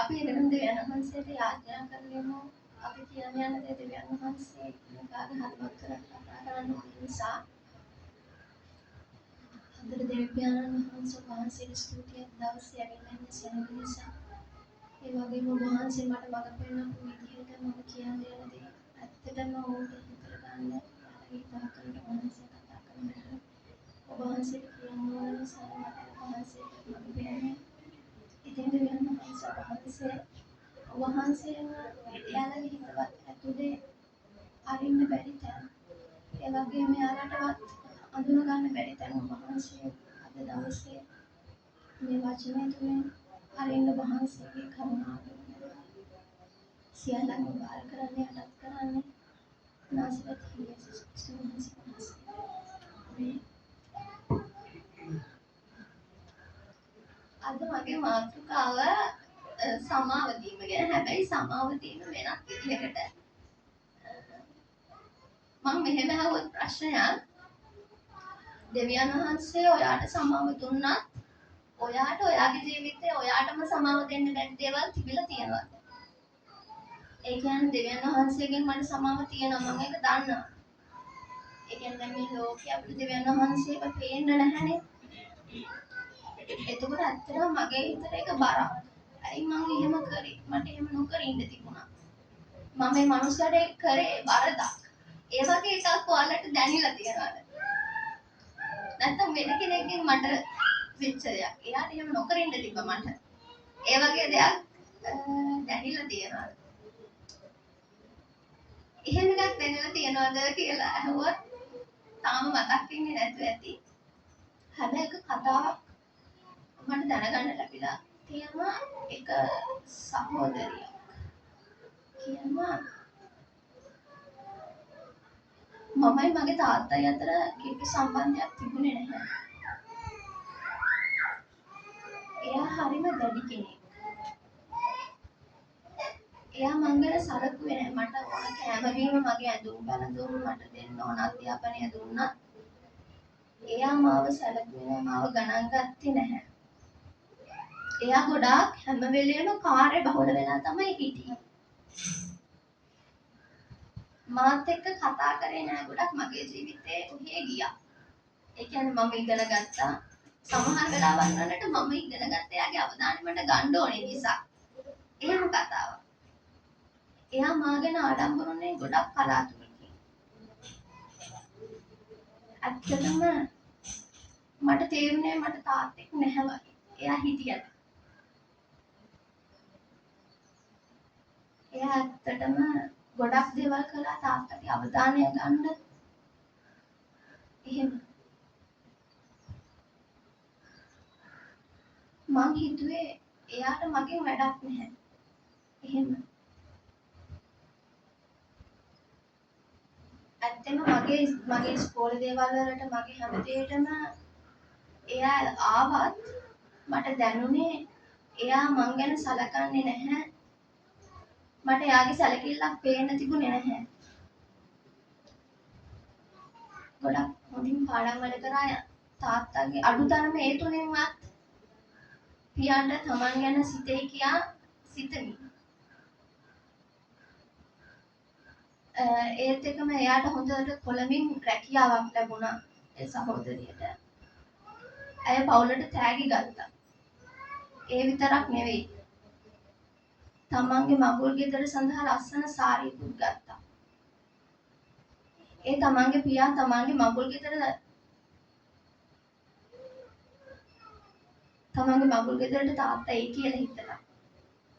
අපි එතන දෙවියන් වහන්සේට යාඥා කරගෙන අපි කියන යන දේ දෙවියන් වහන්සේ කාගේ හදවත් කරලා කතා කරන්න ඕන නිසා අදට දෙවියන් වහන්සේට ස්තුතියක් දවසේ ඇවිල්ලා ඉන්න සෙනඟ නිසා ඒ වගේම වහන්සේ මට මඟ පෙන්වපු විදිහට මම කියන්නේ යන දේ ඇත්තටම ඕක හිතලා ගන්න ඒ තාක්කලට වහන්සේ කතා කරනවා ඔබ වහන්සේට කියන්න ඕන නිසා මට වහන්සේට මඟ පෙන්වන්නේ ඉතින් දෙවියන් වහන්සේම එයාලගේ හිතවත් ඇතුලේ අරින්න බැරි තැන ඒ වගේම එයාලටවත් අඳුන ගන්න බැරි තැන වහන්සේ අද දවසේ මේ වචනය තුළින් අරින්න වහන්සේගේ කරුණාව සියල්ලම බාර කරන්න යටත් කරන්නේ නාසරත් යේසුස් ක්‍රිස්තුස් වහන්සේ අද මගේ මාතෘකාව සමාව දීම ගැන. හැබැයි සමාව දීම වෙනත් විදිහකට මම මෙහෙම අහුවත් ප්‍රශ්නයක් දෙවියන් වහන්සේ ඔයාට සමාව දුන්නත් ඔයාට ඔයාගේ ජීවිතේ ඔයාටම සමාව දෙන්න බැරි දේවල් තිබිලා තියෙනවද? ඒ කියන්නේ දෙවියන් වහන්සේගෙන් මට සමාව තියෙනවා මම ඒක දන්නවා. ඒ කියන්නේ මේ ලෝකේ අපිට දෙවියන් වහන්සේව පේන්න නැහැනේ. එතකොට ඇත්තටම මගේ හිතට ඒක බරක්. ඇයි මම එහෙම කරේ? මට එහෙම නොකර ඉන්න තිබුණා. මම මේ මනුස්සයාට කරේ වරදක්. ඒ වගේ එකක් ඔයාලට දැනෙලා තියෙනවද? නැත්නම් වෙන කෙනෙක්ගෙන් මට වෙච්ච දෙයක්. එයාට එහෙම නොකර ඉන්න තිබ්බ මට. ඒ වගේ දෙයක් දැනෙලා තියෙනවද? එහෙම එකක් දැනෙලා තියෙනවද කියලා අහුවොත් තාම මතක් වෙන්නේ නැතුව ඇති. හැබැයි එක කතාවක් මට දැනගන්න ලැබිලා තියෙනවා එක සහෝදරියක් කියනවා මමයි මගේ තාත්තයි අතර කිසි සම්බන්ධයක් තිබුණේ නැහැ. එයා හරිම දැඩි කෙනෙක්. එයා මං ගැන සැලකුවේ නැහැ. මට ඕන කෑම බීම මගේ ඇඳුම් පැළඳුම් මට දෙන්න ඕන අධ්‍යාපනය දුන්නා. එයා මාව සැලකුවේ නැහැ. මාව ගණන් ගත්තේ නැහැ. එයා ගොඩාක් හැම වෙලේම කාර්ය බහුල වෙලා තමයි හිටියේ. මාත් එක්ක කතා කරේ නෑ ගොඩක් මගේ ජීවිතේ ඔහේ ගියා. ඒ කියන්නේ මම ඉගෙන ගත්තා. සමහර වෙලාවන් වලට මම ඉගෙන ගත්ත එයාගේ අවධානය මට ගන්න ඕනේ නිසා. එහෙම කතාවක්. එයා මා ගැන ආඩම්බරුනේ ගොඩක් කලාතුරකින්. ඇත්තටම මට තේරුනේ මට තාත්තෙක් නැහැ වගේ. එයා හිටියට. එයා ඇත්තටම ගොඩක් දේවල් කළා තාත්තගේ අවධානය ගන්න. එහෙම. මං හිතුවේ එයාට මගෙන් වැඩක් නැහැ. එහෙම. ඇත්තම මගේ ඉස්කෝලේ දේවල් වලට මගේ හැම දෙයකටම එයා ආවත් මට දැනුනේ එයා මං ගැන සලකන්නේ නැහැ. මට එයාගේ සැලකිල්ලක් පේන්න තිබුණේ නැහැ. ගොඩක් හොඳින් පාඩම් වල කරා තාත්තගේ අඩුතරම ඒ තුලින්වත් පියාට තමන් ගැන සිතේ කියා සිතමි. ඒත් එකම එයාට හොඳට කොළඹින් රැකියාවක් ලැබුණා ඒ සහෝදරියට. ඇය පවුලට තෑගි ගත්තා. ඒ විතරක් නෙවෙයි. තමන්ගේ මගුල් ගෙදර සඳහා ලස්සන සාරියකුත් ගත්තා. ඒ තමන්ගේ පියා තමන්ගේ මගුල් ගෙදරට තාත්තා ඒ කියලා හිතලා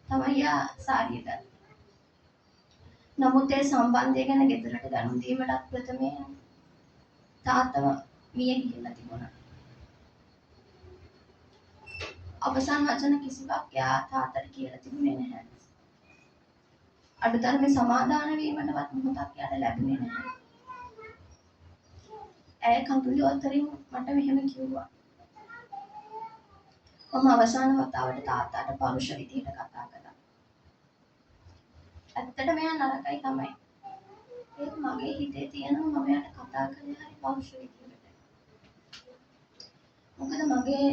තමයි යා සාරිය ගත්තා. නමුත් ඒ සම්බන්ධය ගැන ගෙදරට දැනුම් දීමටත් ප්‍රථමයෙන් තාත්තම මිය ගිහිල්ලා තිබුණා. අවසන් වචන කිසිවක් යා තාත්තට කියලා තිබුණේ නැහැ. අඩුතරමේ සමාදාන වීමටවත් මොහොතක් යාට ලැබුණේ නැහැ. ඇය කඳුළු අතරින් මට මෙහෙම කිව්වා. මම අවසාන වතාවට තාත්තාට පරුෂ විදිහට කතා කළා. ඇත්තට මෙයා නරකයි තමයි. ඒත් මගේ හිතේ තියෙනවා මම යාට කතා කළේ හරි පරුෂ විදිහට. මොකද මගේ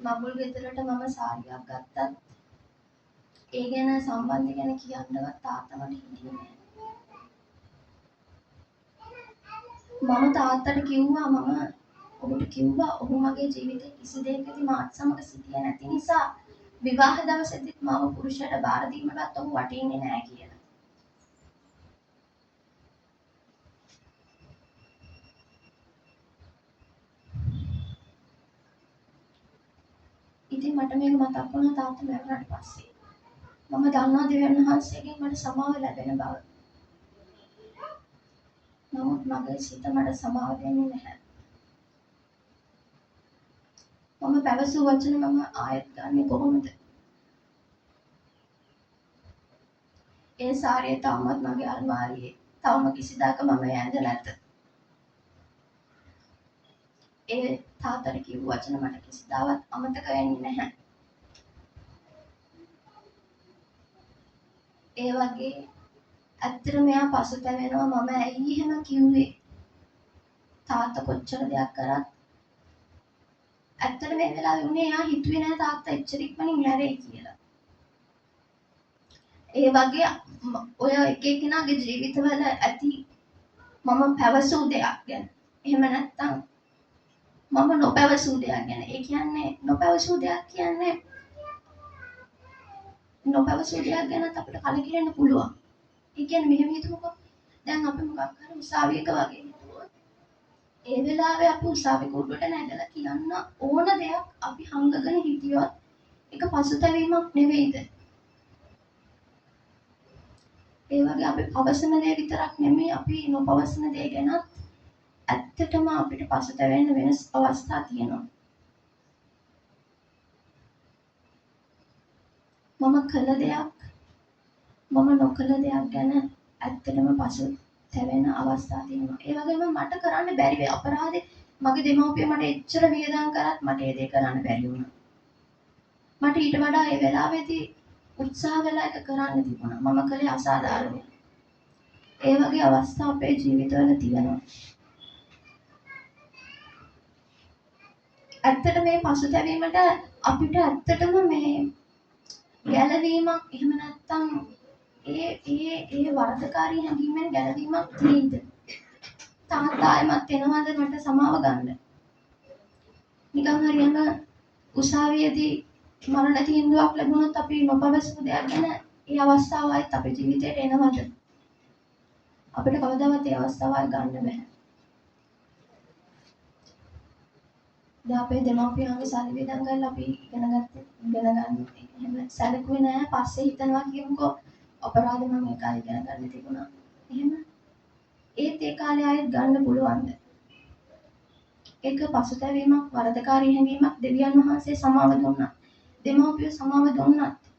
මගුල් ගෙදරට මම සාරියක් ගත්තත් ඒ ගැන සම්බන්ධ ගැන කියන්නවත් තාත්තා මට හිටියේ නෑ. මම තාත්තට කිව්වා ඔහුට කිව්වා ඔහු මගේ ජීවිතේ කිසි දෙයකදී මාත් සමග සිටියේ නැති නිසා විවාහ දවසේදීත් මාව පුරුෂයට බාර දීමටත් ඔහු වටින්නේ නෑ කියලා. ඉතින් මට මේක මතක් වුණා තාත්තා මැරුණාට පස්සේ. මම දන්නවා දෙවියන් වහන්සේගෙන් මට සමාව ලැබෙන බව. නමුත් මගේ සිත මට සමාව දෙන්නේ නැහැ. මම පැවසූ වචන මම ආයෙත් ගන්නෙ කොහොමද? ඒ සාරිය තාමත් මගේ අල්මාරියේ. තවම කිසිදාක මම ඇඳ නැත. ඒ තාත්තට කිව්ව වචන මට කිසිදාවත් අමතක වෙන්නේ නැහැ. ඒ වගේ ඇත්තටම මෙයා පසුතැවෙනවා මම ඇයි එහෙම කිව්වේ? තාත්තා කොච්චර දෙයක් කරත් ඇත්තට මේ වෙලාවේ උනේ එයා හිතුවේ නෑ තාත්තා එච්චර ඉක්මනින් මැරෙයි කියලා. ඒ වගේ ඔය එක එක්කෙනාගේ ජීවිතවල ඇති මම පැවසූ දෙයක් ගැන. එහෙම නැත්තම් මම නොපැවසූ දෙයක් ගැන. ඒ කියන්නේ නොපැවසූ දෙයක් කියන්නේ නොපැවසූ දෙයක් ගැන අපිට කලකිරෙන්න පුළුවන්. ඒ කියන්නේ මෙහෙම හිතමුකෝ. දැන් අපි මොකක් හරි උසාවියක වගේ හිතුවොත් ඒ වෙලාවේ අපි උසාවි කුඩුවට නැගලා කියන්න ඕන දෙයක් අපි හංගගෙන හිටියොත් ඒක පසුතැවීමක් නෙවෙයිද? ඒ වගේ අපි පවසන දේ විතරක් නෙමෙයි අපි නොපවසන දේ ගැනත් ඇත්තටම අපිට පසුතැවෙන්න වෙන අවස්ථා තියෙනවා. මම කළ දෙයක් මම නොකළ දෙයක් ගැන ඇත්තටම පසුතැවෙන අවස්ථා තියෙනවා. ඒ වගේම මට කරන්න බැරි වේ අපරාධේ මගේ දෙමව්පිය මට එච්චර වියදම් කරත් මට ඒ දේ කරන්න බැරි වුණා. මට ඊට වඩා ඒ වෙලාවේදී උත්සාහ වෙලා ඒක කරන්න තිබුණා. මම කළේ අසාධාරණයි. ඒ වගේ අවස්ථා අපේ ජීවිතවල තියෙනවා. ඇත්තට මේ පසුතැවීමට අපිට ඇත්තටම මේ ගැළවීමක් එහෙම නැත්තම් ඒ වරදකාරී හැඟීමෙන් ගැළවීමක් තියෙයිද? තාත්තායමත් එනවාද මට සමාව ගන්න? නිකන් හරියම උසාවියේදී මරණ තීන්දුවක් ලැබුණොත් අපි නොපවසපු දෙයක් ගැන ඒ අවස්ථාවයිත් අපේ ජීවිතේට එනවද? අපිට කවදාවත් ඒ අවස්ථාවල් ගන්න බෑ. දැන් අපේ දෙමාපියන්ගේ සල්ලි වියදම් කරලා අපි ඉගෙන ගන්න එහෙම සැලකුවේ නෑ. පස්සේ හිතනවා කියමුකෝ අපරාධ මම ඒ කාලේ ඉගෙන ගන්න තිබුණා. එහෙම ඒත් ඒ කාලේ ආයෙත් ගන්න පුළුවන්ද? ඒක පසුතැවීමක් වරදකාරී හැඟීමක් දෙවියන් වහන්සේ සමාව දුන්නා. දෙමාපියෝ සමාව දුන්නත්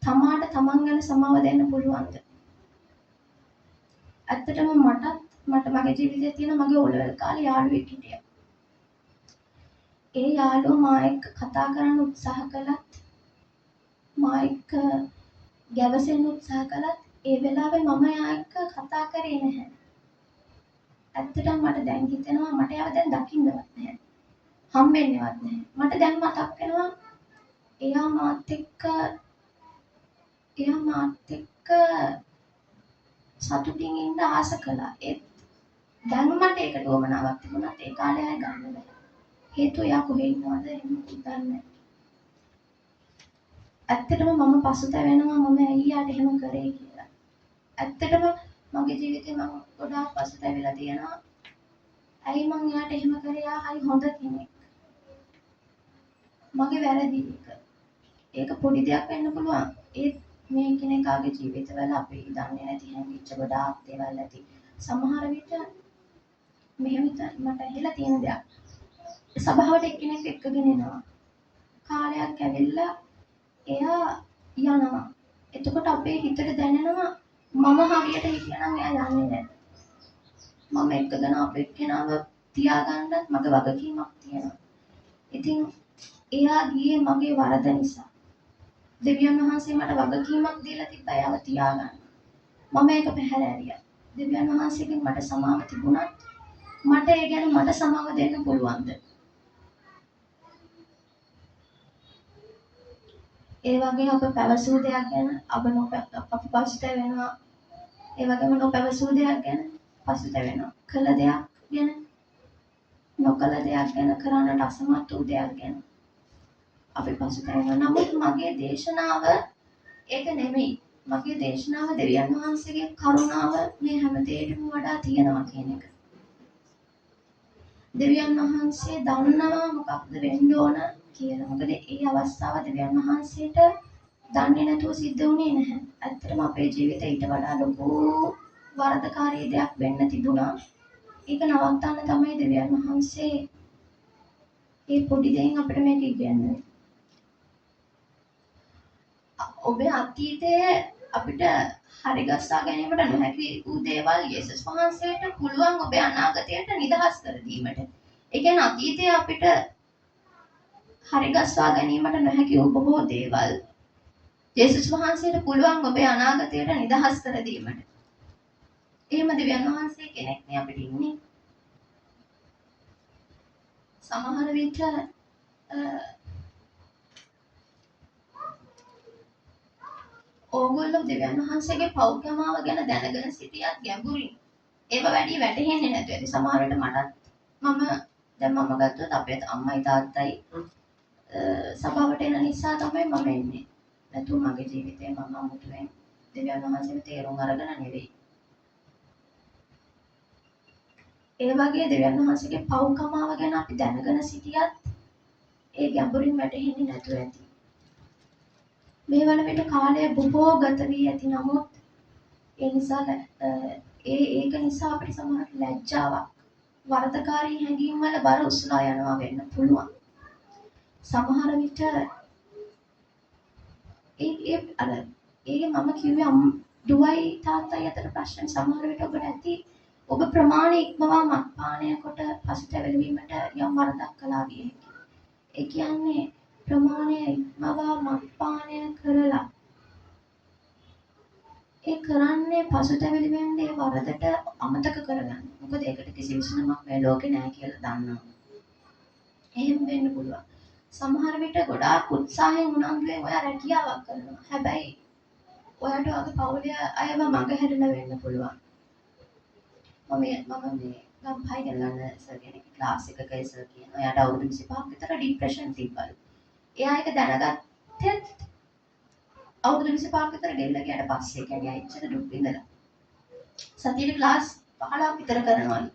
තමාට තමන් ගැන සමාව දෙන්න පුළුවන්ද? ඇත්තටම මට මගේ ජීවිතයේ තියෙන මගේ ඕලෙවල් කාලේ යාළුවෙක් හිටියා. ඒ යාළුවා මා එක්ක කතා කරන්න උත්සාහ කළත් මා එක්ක ගැවසෙන්න උත්සාහ කළත් ඒ වෙලාවේ මම එයා එක්ක කතා කරේ නැහැ. ඇත්තටම මට දැන් හිතෙනවා මට එයාව දැන් දකින්නවත් නැහැ. හම්බෙන්නේවත් නැහැ. මට දැන් මතක් වෙනවා එයා මාත් එක්ක සතුටින් ඉන්න ආස කළා. ඒත් දැන් මට ඒකට උවමනාවක් තිබුණත් ඒ කාලේ ආය ගන්න බෑ. හේතුව එයා කොහේ ඉන්නවද එහෙම හිතන්නේ. ඇත්තටම මම පසුතැවෙනවා මම ඇයි යාට එහෙම කරේ කියලා. ඇත්තටම මගේ ජීවිතේ මම ගොඩාක් පසුතැවිලා තියෙනවා. ඇයි මං යාට එහෙම කරේ? යා හරි හොඳ කෙනෙක්. මගේ වැරදි ඒක පොඩි දෙයක් වෙන්න පුළුවන්. ඒත් මේ කෙනෙක්ගේ ජීවිතවල අපි දන්නේ නැති හැංගිච්ච ගොඩාක් දේවල් ඇති. සමහර විට මෙහෙම මට ඇහිලා තියෙන දෙයක්. සභාවට එක්කෙනෙක් එක්කගෙන එනවා. කාලයක් ඇවිල්ලා එයා යනවා. එතකොට අපේ හිතට දැනෙනවා මම හරියට හිටියනම් එයා යන්නේ නැහැ. මම එක්කගෙන අපේ කෙනාව තියාගන්නත් මගේ වගකීමක් තියෙනවා. ඉතින් එයා ගියේ මගේ වරද නිසා. දෙවියන් වහන්සේ මට වගකීමක් දීලා තිබ්බා එයාව තියාගන්න. මම ඒක පැහැර ඇරියා. දෙවියන් වහන්සේගෙන් මට සමාව තිබුණත් මට ඒ ගැන මට සමාව දෙන්න පුළුවන්ද? ඒ වගේ අප පැවසූ දෙයක් ගැන අපි පසුතැවෙනවා. ඒ වගේම නොපැවසූ දෙයක් ගැන පසුතැවෙනවා. කළ දෙයක් ගැන, නොකළ දෙයක් ගැන, කරන්නට අසමත් වූ දෙයක් ගැන අපි පසුතැවෙනවා. නමුත් මගේ දේශනාව ඒක නෙමෙයි. මගේ දේශනාව දෙවියන් වහන්සේගේ කරුණාව මේ හැම දෙයකටම වඩා තියෙනවා කියන එක. දෙවියන් වහන්සේ දන්නවා මොකක්ද වෙන්න ඕන කියලා. මොකද ඒ අවස්ථාව දෙවියන් වහන්සේට දන්නේ නැතුව සිද්ධ වුණේ නැහැ. ඇත්තටම අපේ ජීවිතේ ඊට වඩා ලොකු වරදකාරී දෙයක් වෙන්න තිබුණා. ඒක නවත්තන්න තමයි දෙවියන් වහන්සේ මේ පොඩි දෙයින් අපිට මේක ඉගෙනුවේ. ඔබේ අතීතයේ අපිට හරිගස්සා ගැනීමට නොහැකි වූ දේවල් යේසුස් වහන්සේට පුළුවන් ඔබේ අනාගතයට නිදහස් කර දීමට. ඒ කියන්නේ අතීතයේ අපිට හරිගස්වා ගැනීමට නොහැකි වූ බොහෝ දේවල් යේසුස් වහන්සේට පුළුවන් ඔබේ අනාගතයට නිදහස් කර දීමට. එහෙම දෙවියන් වහන්සේ කෙනෙක් නේ අපිට ඉන්නේ. සමහර විට ඕගොල්ලෝ දෙවියන් වහන්සේගේ පෞකමාව ගැන දැනගෙන සිටියත් ගැඹුරින් ඒව වැඩි වැටහෙන්නේ නැතු ඇති. සමහර විට මම ගත්තොත් අපේ අම්මයි තාත්තයි සභාවට එන නිසා තමයි මම එන්නේ. නැතු මගේ ජීවිතේ මම අමුතුවෙන් දෙවියන් වහන්සේව තේරුම් අරගෙන නෙවෙයි. ඒ වගේ දෙවියන් වහන්සේගේ පෞකමාව ගැන අපි දැනගෙන සිටියත් ඒ ගැඹුරින් වැටහෙන්නේ නැතු ඇති. මේ වන විට කාලය බොහෝ ගත වී ඇති. නමුත් ඒ නිසා ඒක නිසා අපිට සමහර ලැජ්ජාවක්, වරදකාරී හැඟීම් වල බර උස්ලා යනවා වෙන්න පුළුවන්. සමහර විට ඒ මම කිව්වේ දුවයි තාත්තයි අතර ප්‍රශ්න. සමහර විට ඔබට ඇති ඔබ ප්‍රමාණය ඉක්මවා මත්පානය කොට පසුතැවිලීමට යම් වරදක් කළා විය හැකියි. ඒ කියන්නේ ප්‍රමාණය ඉක්මවා මත්පානය කරලා ඒ කරන්නේ පසුතැවිලි වෙන්නේ වරදට අමතක කරගන්න. මොකද ඒකට කිසි විසඳුමක් මේ ලෝකේ නැහැ කියලා දන්නවා. එහෙම වෙන්න පුළුවන්. සමහර විට ගොඩාක් උත්සාහයෙන් උනන්දුවෙන් ඔයා රැකියාවක් කරනවා. හැබැයි ඔයාට වගේ පවුලේ අයව මගහැරලා වෙන්න පුළුවන්. මම මේ ගම්පහයි ගලන සර් කෙනෙක් ක්ලාස් එකක ඉස්සර කියන. ඔයාට අවුරුදු 25ක් විතර ડિප්‍රෙෂන් තිබ්බලු. එයා ඒක දැනගත්තෙත් අවුරුදු 25ක් විතර ගෙල්ල ගියාට පස්සේ කියන්නේ ඇයිච්චර දුක් විඳලා. සතියේ ක්ලාස් 15ක් විතර කරනවලු.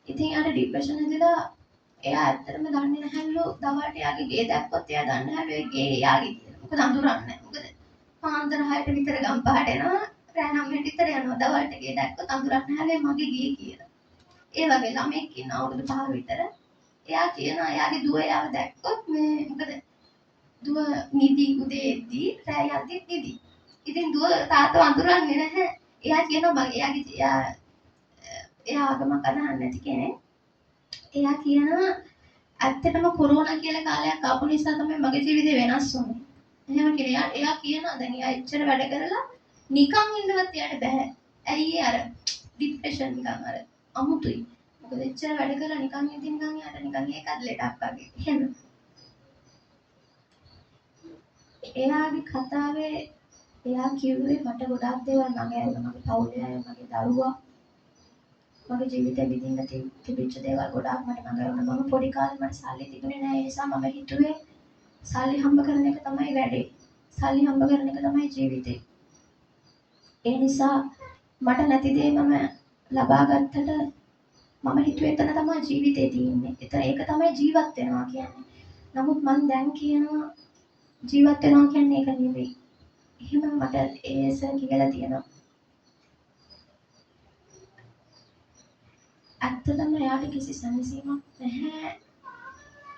ඉතින් යාට ડિප්‍රෙෂන් හැදිලා එයා ඇත්තටම දන්නේ නැහැලු. දවල්ට එයාගේ ගේ දැක්කොත් එයා දන්නේ නැහැලු ඒ ගේ එයාගේ කියලා. මොකද අඳුරන්නේ නැහැ. මොකද පාන්දර 6ට විතර ගම්පහට එනවා. රෑ 9ට විතර යනවා. දවල්ට ගේ දැක්කොත් අඳුරන්නේ නැහැලු මගේ ගේ කියලා. ඒ වගේ ළමෙක් ඉන්න අවුරුදු 5 විතර එයා කියනවා එයාගේ දුව එයාව දැක්කොත් මේ මොකද දුව නිදි උදේ එද්දී රෑ යද්දි නිදි. ඉතින් දුව තාත්තව අඳුරන්නේ නැහැ. එයා කියනවා එයා ආගමක් අදහන්නේ නැති කෙනෙක්. එයා කියනවා ඇත්තටම කොරෝනා කියලා කාලයක් ආපු නිසා තමයි මගේ ජීවිතේ වෙනස් වුනේ. එහෙම කියලා එයා කියනවා දැන් එයා එච්චර වැඩ කරලා නිකන් ඉන්නවත් එයාට බෑ. ඇයි අර ડિප්‍රෙෂන් නිකන් අර අමුතුයි. මොකද එච්චර වැඩ කරලා නිකන් ඉඳින් නිකන් යාට නිකන් ඒකත් ලෙඩක් වගේ. එහෙම. එයාගේ කතාවේ එයා කිව්වේ මට ගොඩාක් දේවල් මගේ ඇවිල්ලා මගේ පවුලේ අය මගේ දරුවා මගේ ජීවිතේ විඳින්න තිබිච්ච දේවල් ගොඩාක් මට මම පොඩි කාලේ මට සල්ලි තිබුණේ නැහැ. ඒ නිසා මම හිතුවේ සල්ලි හම්බ කරන එක තමයි වැඩේ. සල්ලි හම්බ කරන එක තමයි ජීවිතේ. ඒ නිසා මට නැති දේ මම ලබා ගත්තට මම හිතුවේ එතන තමයි ජීවිතේ තියෙන්නේ. ඒක තමයි ජීවත් වෙනවා කියන්නේ. නමුත් මම දැන් කියනවා ජීවත් වෙනවා කියන්නේ ඒක නෙවෙයි. එහෙම මට ඒස කියලා තියෙනවා. ඇත්තටම එයාට කිසි සැනසීමක් නැහැ.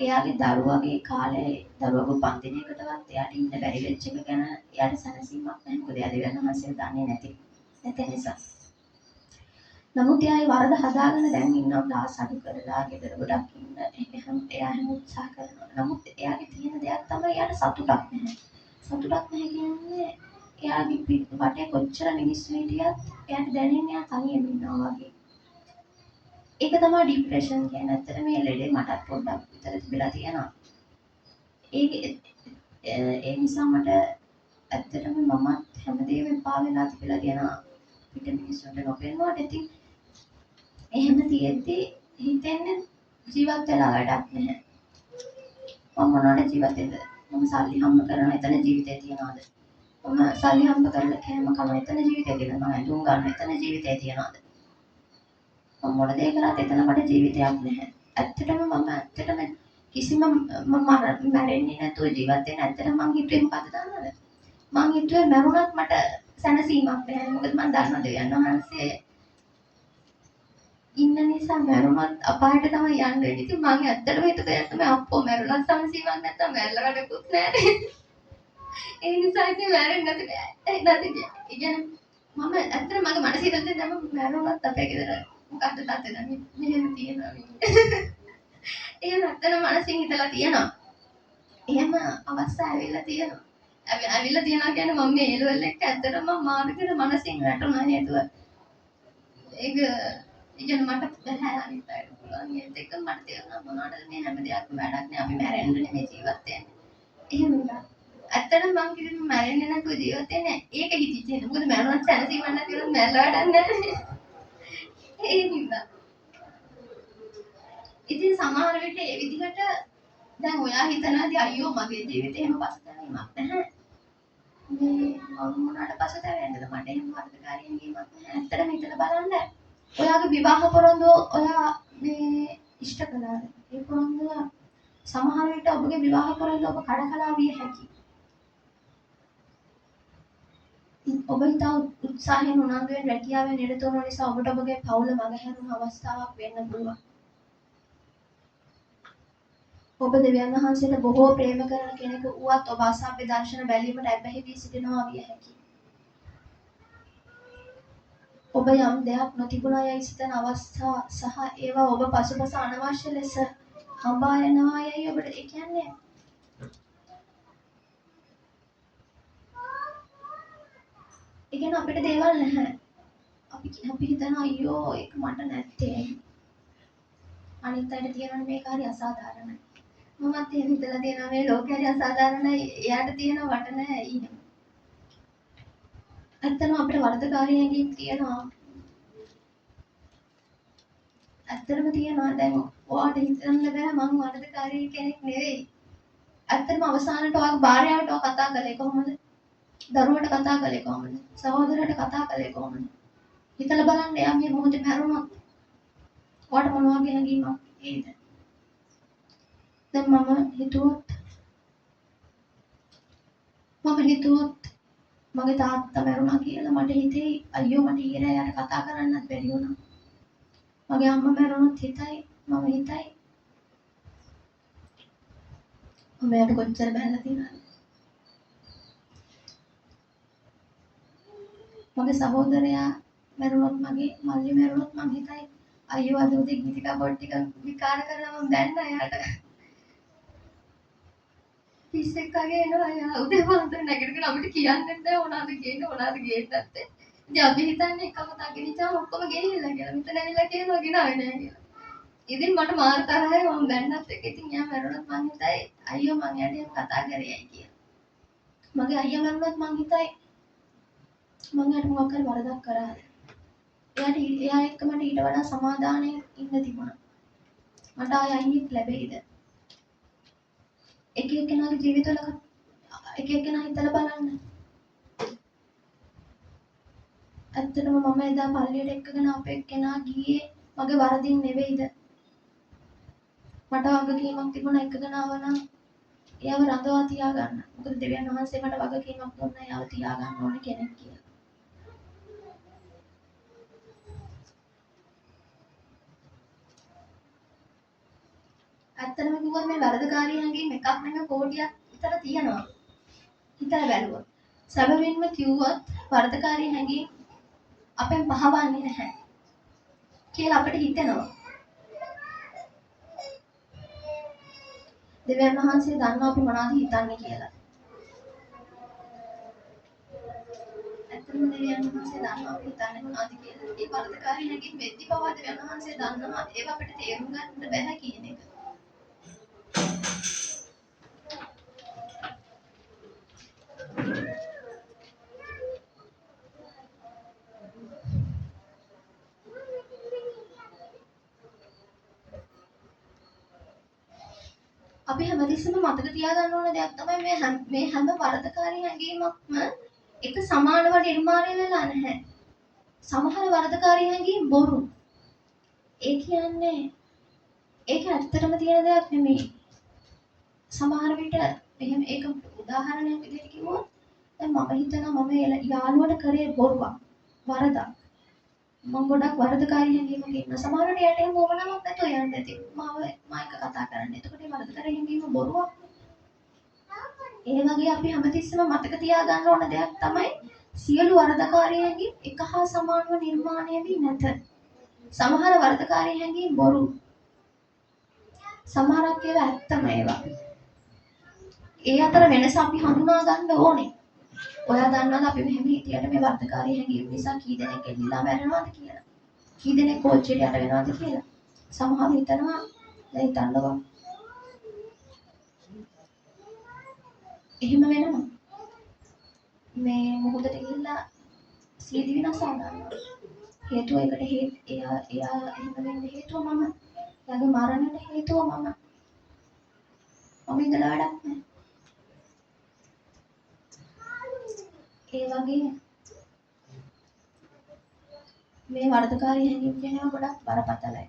එයාගේ දරුවගේ කාලේ දරුවගේ පන්තිනයකටවත් එයාට ඉන්න බැරි වෙච්ච එක ගැන එයාට සැනසීමක් නැහැ. මොකද එයා දෙවියන් වහන්සේ දන්නේ නැති නිසා. නමුත් එයා වරද හදාගෙන දැන් ඉන්නවා ක්ලාස් අඩු කරලා ගෙදර ගොඩක් ඉන්න. එයා හැම උත්සාහ කරනවා. නමුත් එයාගේ තියෙන දෙයක් තමයි එයාට සතුටක් නැහැ. සතුටක් නැහැ කියන්නේ එයාගේ වටේ කොච්චර මිනිස්සු හිටියත් එයාට දැනෙන්නේ එයා තනියම ඉන්නවා වගේ. ඒක තමයි ડિප්‍රෙෂන් කියන්නේ. ඇත්තට මේ ලෙඩේ මටත් පොඩ්ඩක් විතර තිබිලා තියෙනවා. ඒ නිසා මට ඇත්තටම මමත් හැමදේම එපා වෙලා තිබිලා තියෙනවා. පිට මිනිස්සුන්ට නොපෙනුවාට ඉතින් එහෙම තියෙද්දි හිතෙන්නේ ජීවත් වෙලා වැඩක් නැහැ. මම මොනවද ජීවත් වෙද? මම සල්ලි හම්බ කරන එතන ජීවිතේ තියනවාද? මම සල්ලි හම්බ කරලා කෑම කන එතන ජීවිතේ තියෙනවා. මම ඇඳුම් ගන්න එතන ජීවිතේ තියනවාද? මම මොන දේ කරත් එතන මට ජීවිතයක් නැහැ. ඇත්තටම කිසිම මම මැරෙන්නේ නැතුව ජීවත් වෙන ඇත්තටම මං හිතුවේ මොකද දන්නවද? මං හිතුවේ මරුණත් මට සැනසීමක් නැහැ. මොකද මං දන්නවා දෙවියන් වහන්සේ ඉන්න නිසා මරුණත් අපායට තමයි යන්න වෙන්නේ. ඉතින් මං ඇත්තටම හිතුවේ තමයි අප්පෝ මරුණත් සැනසීමක් නැත්තම් මැරලා වැඩකුත් නැහැ. ඒ නිසා ඉතින් මැරෙන්නේ නැති ඉගෙන මම ඇත්තටම මගේ මනසේ හිතන්නේ දැන් මම මැරුණත් අපේ ගෙදර මොකද්ද තාත්තේ දැන් මෙහෙම තියෙනවා. එහෙම නැත්තම් මනසින් හිතලා තියෙනවා. එහෙම අවස්ථා ඇවිල්ලා තියෙනවා. ඇවිල්ලා තියෙනවා කියන්නේ මම මේ එළවල එක්ක ඇත්තටම මම මානසික මනසින් වැටුණා හේතුව. ඒක ඉතින් මට බෑ අනිත් අයට පුළුවන් ඒත් එක්ක මට තේරුණා මොනවටද මේ හැම දෙයක්ම වැඩක් නෑ අපි මැරෙන්න නෙමෙයි ජීවත් වෙන්නේ. එහෙම නේද? ඇත්තටම මං කිව්වේ මැරෙන්නේ නැතුව ජීවත් වෙන්නේ ඒක හිතිච්ච නේද? මොකද මැරුණත් සැනසීමක් නැති වුණොත් මැරලා වැඩක් නෑ. ඒ නිසා. ඉතින් සමහර විට ඒ විදිහට දැන් ඔයා හිතනවාදී අයියෝ මගේ ජීවිතේ එහෙම පසුතැවීමක් නැහැ. මේ මම මොනවාට පසුතැවෙන්නද මට එහෙම වර්ධකාරී හැඟීමක් නැහැ. ඇත්තටම හිතලා බලන්න. ඔයාගේ විවාහ පොරොන්දුව ඔයා මේ ඉෂ්ට කළාද? ඒ පොරොන්දුව සමහර විට ඔබගේ විවාහ පොරොන්දුව ඔබ කඩකලා විය හැකියි. ඔබ ඉතා උත්සාහයෙන් උනන්දුවෙන් රැකියාවේ නිරත වුණ නිසා ඔබට ඔබගේ පවුල මගහැරුණු අවස්ථාවක් වෙන්න පුළුවන්. ඔබ දෙවියන් වහන්සේට බොහෝ ප්‍රේම කරන කෙනෙකු වුවත් ඔබ අසභ්‍ය දර්ශන බැලීමට ඇබ්බැහි වී සිටිනවා විය හැකියි. ඔබ යම් දෙයක් නොතිබුණා යයි සිතන අවස්ථා සහ ඒවා ඔබ පසුපස අනවශ්‍ය ලෙස හඹා යනවා යයි ඔබට ඒ කියන්නේ අපිට දේවල් නැහැ. අපි හිතන අයියෝ ඒක මට නැත්තේ. අනිත් අයට තියෙනවනේ මේක හරි අසාධාරණයි. මමත් එහෙම හිතලා තියෙනවා මේ ලෝකේ හරි අසාධාරණයි. එයාට තියෙන වට නැහැ ඊට. ඇත්තටම අපිට වර්ධකාරී හැඟීම් තියෙනවා. ඇත්තටම තියෙනවා. දැන් ඔයාට හිතන්න බෑ මං වර්ධකාරී කෙනෙක් නෙවෙයි. ඇත්තටම අවසානට ඔයාගේ භාර්යාවට ඔයා කතා කළේ කොහොමද? දරුවට කතා කළේ කොහොමද? සහෝදරයට කතා කළේ කොහොමද? හිතලා බලන්න එයා මේ මොහොතේ මැරුණොත් ඔයාට මොන වගේ හැඟීමක් එයිද? දැන් මම හිතුවොත් මගේ තාත්තා මැරුණා කියලා මට හිතේ අයියෝ මට ඊරේ යාට කතා කරන්නත් බැරි වුණා. මගේ අම්මා මැරුණොත් හිතයි මම හිතයි මම යාට කොච්චර බැලලා තියෙනවද? මගේ සහෝදරයා මැරුණොත් මගේ මල්ලි මැරුණොත් මම හිතයි අයියෝ අද උදේ ගීතිකා පොත් ටික විකාර කරලා මම දැන්නා යාට. පිස්සෙක් වගේ එනවා යා උදේ වන්දන නැගිටගෙන අපිට කියන්නෙත් නැහැ මොනවද කියන්නේ මොනවද ගේන්නත් නැහැ. ඉතින් අපි හිතන්නේ එකම තගෙනිච්චාම ඔක්කොම ගෙනිහිල්ලා කියලා. මෙතන ඇවිල්ලා කියනවා ගෙනාවේ නැහැ කියලා. ඉතින් මට මාර තරහයි මම බැන්නත් එක්ක ඉතින් යා මැරුණොත් මං හිතයි අයියෝ මං යාට එහෙම කතා කරේයි කියලා. මගේ අයියා මැරුණොත් මං හිතයි මං යාට මොකක් හරි වරදක් කරාද. එයා එක්ක මට ඊට වඩා සමාදානයෙන් ඉන්න තිබුණා. මට ආයෙ අයියෙක් ලැබෙයිද? එක එක්කෙනාගේ ජීවිතවල එක එක්කෙනා හිතලා බලන්න. ඇත්තටම මම එදා පල්ලියට එක්කගෙන අපේ එක්කෙනා ගියේ මගේ වරදින් නෙවෙයිද? මට වගකීමක් තිබුණා එක්කගෙන ආවනම් එයාව රඳවා තියාගන්න. මොකද දෙවියන් වහන්සේ මට වගකීමක් දුන්නා එයාව තියාගන්න ඕනේ කෙනෙක් කියලා. ඇත්තටම කිව්වොත් මේ වරදකාරී හැඟීම් එකක් නෙමෙයි කෝටියක් විතර තියෙනවා. හිතලා බැලුවොත්. සැබවින්ම කිව්වොත් වරදකාරී හැඟීම් අපෙන් පහවන්නේ නැහැ කියලා අපිට හිතෙනවා. දෙවියන් වහන්සේ දන්නවා අපි මොනවද හිතන්නේ කියලා. ඇත්තටම දෙවියන් වහන්සේ දන්නවා අපි හිතන්නේ මොනවද කියලා. ඒ වරදකාරී හැඟීම් වෙද්දි පවා දෙවියන් වහන්සේ දන්නවා ඒව අපිට තේරුම් ගන්න බැහැ කියන එක. අපි හැමතිස්සෙම මතක තියාගන්න ඕන දෙයක් තමයි මේ හැම වරදකාරී හැඟීමක්ම එක සමානව නිර්මාණය වෙලා නැහැ. සමහර වරදකාරී හැඟීම් බොරු. ඒ කියන්නේ ඒක ඇත්තටම තියෙන දෙයක් නෙමෙයි. සමහර විට එහෙම ඒක උදාහරණයක් විදිහට කිව්වොත් දැන් මම හිතනවා මම යාළුවට කරේ බොරුවක් වරදක්. මම ගොඩක් වරදකාරී හැඟීමක ඉන්න. සමහරවිට යට එහෙම වමනාවක් නැතුව යන්න ඇති. මම එක කතා කරන්නේ. එතකොට මේ වරදකාරී හැඟීම බොරුවක්. ඒ වගේ අපි හැමතිස්සෙම මතක තියාගන්න ඕන දෙයක් තමයි සියලු වරදකාරී හැඟීම් එක හා සමානව නිර්මාණය වී නැත. සමහර වරදකාරී හැඟීම් බොරු. සමහරක් ඒවා ඇත්තම ඒවා. ඒ අතර වෙනස අපි හඳුනා ගන්න ඕනේ. ඔයා දන්නවද අපි මෙහෙම හිතියට මේ වර්ධකාරී හැඟීම් නිසා කී දෙනෙක් එල්ලලා මැරෙනවද කියලා? කී දෙනෙක් කෝච්චියට යට වෙනවද කියලා? සමහරව හිතනවා දැන් හිතන්නකෝ. එහෙම වෙනවා. මේ මොහොතට ගිහිල්ලා සියදි විනාශ ගන්නවා. හේතුව එකට එයා එහෙම වෙන්න හේතුව මම. එයාගේ මරණයට හේතුව මම. මම ඉඳලා වැඩක් නැහැ. ඒ වගේ මේ වර්ධකාරී හැඟීම් කියනවා ගොඩක් බරපතලයි.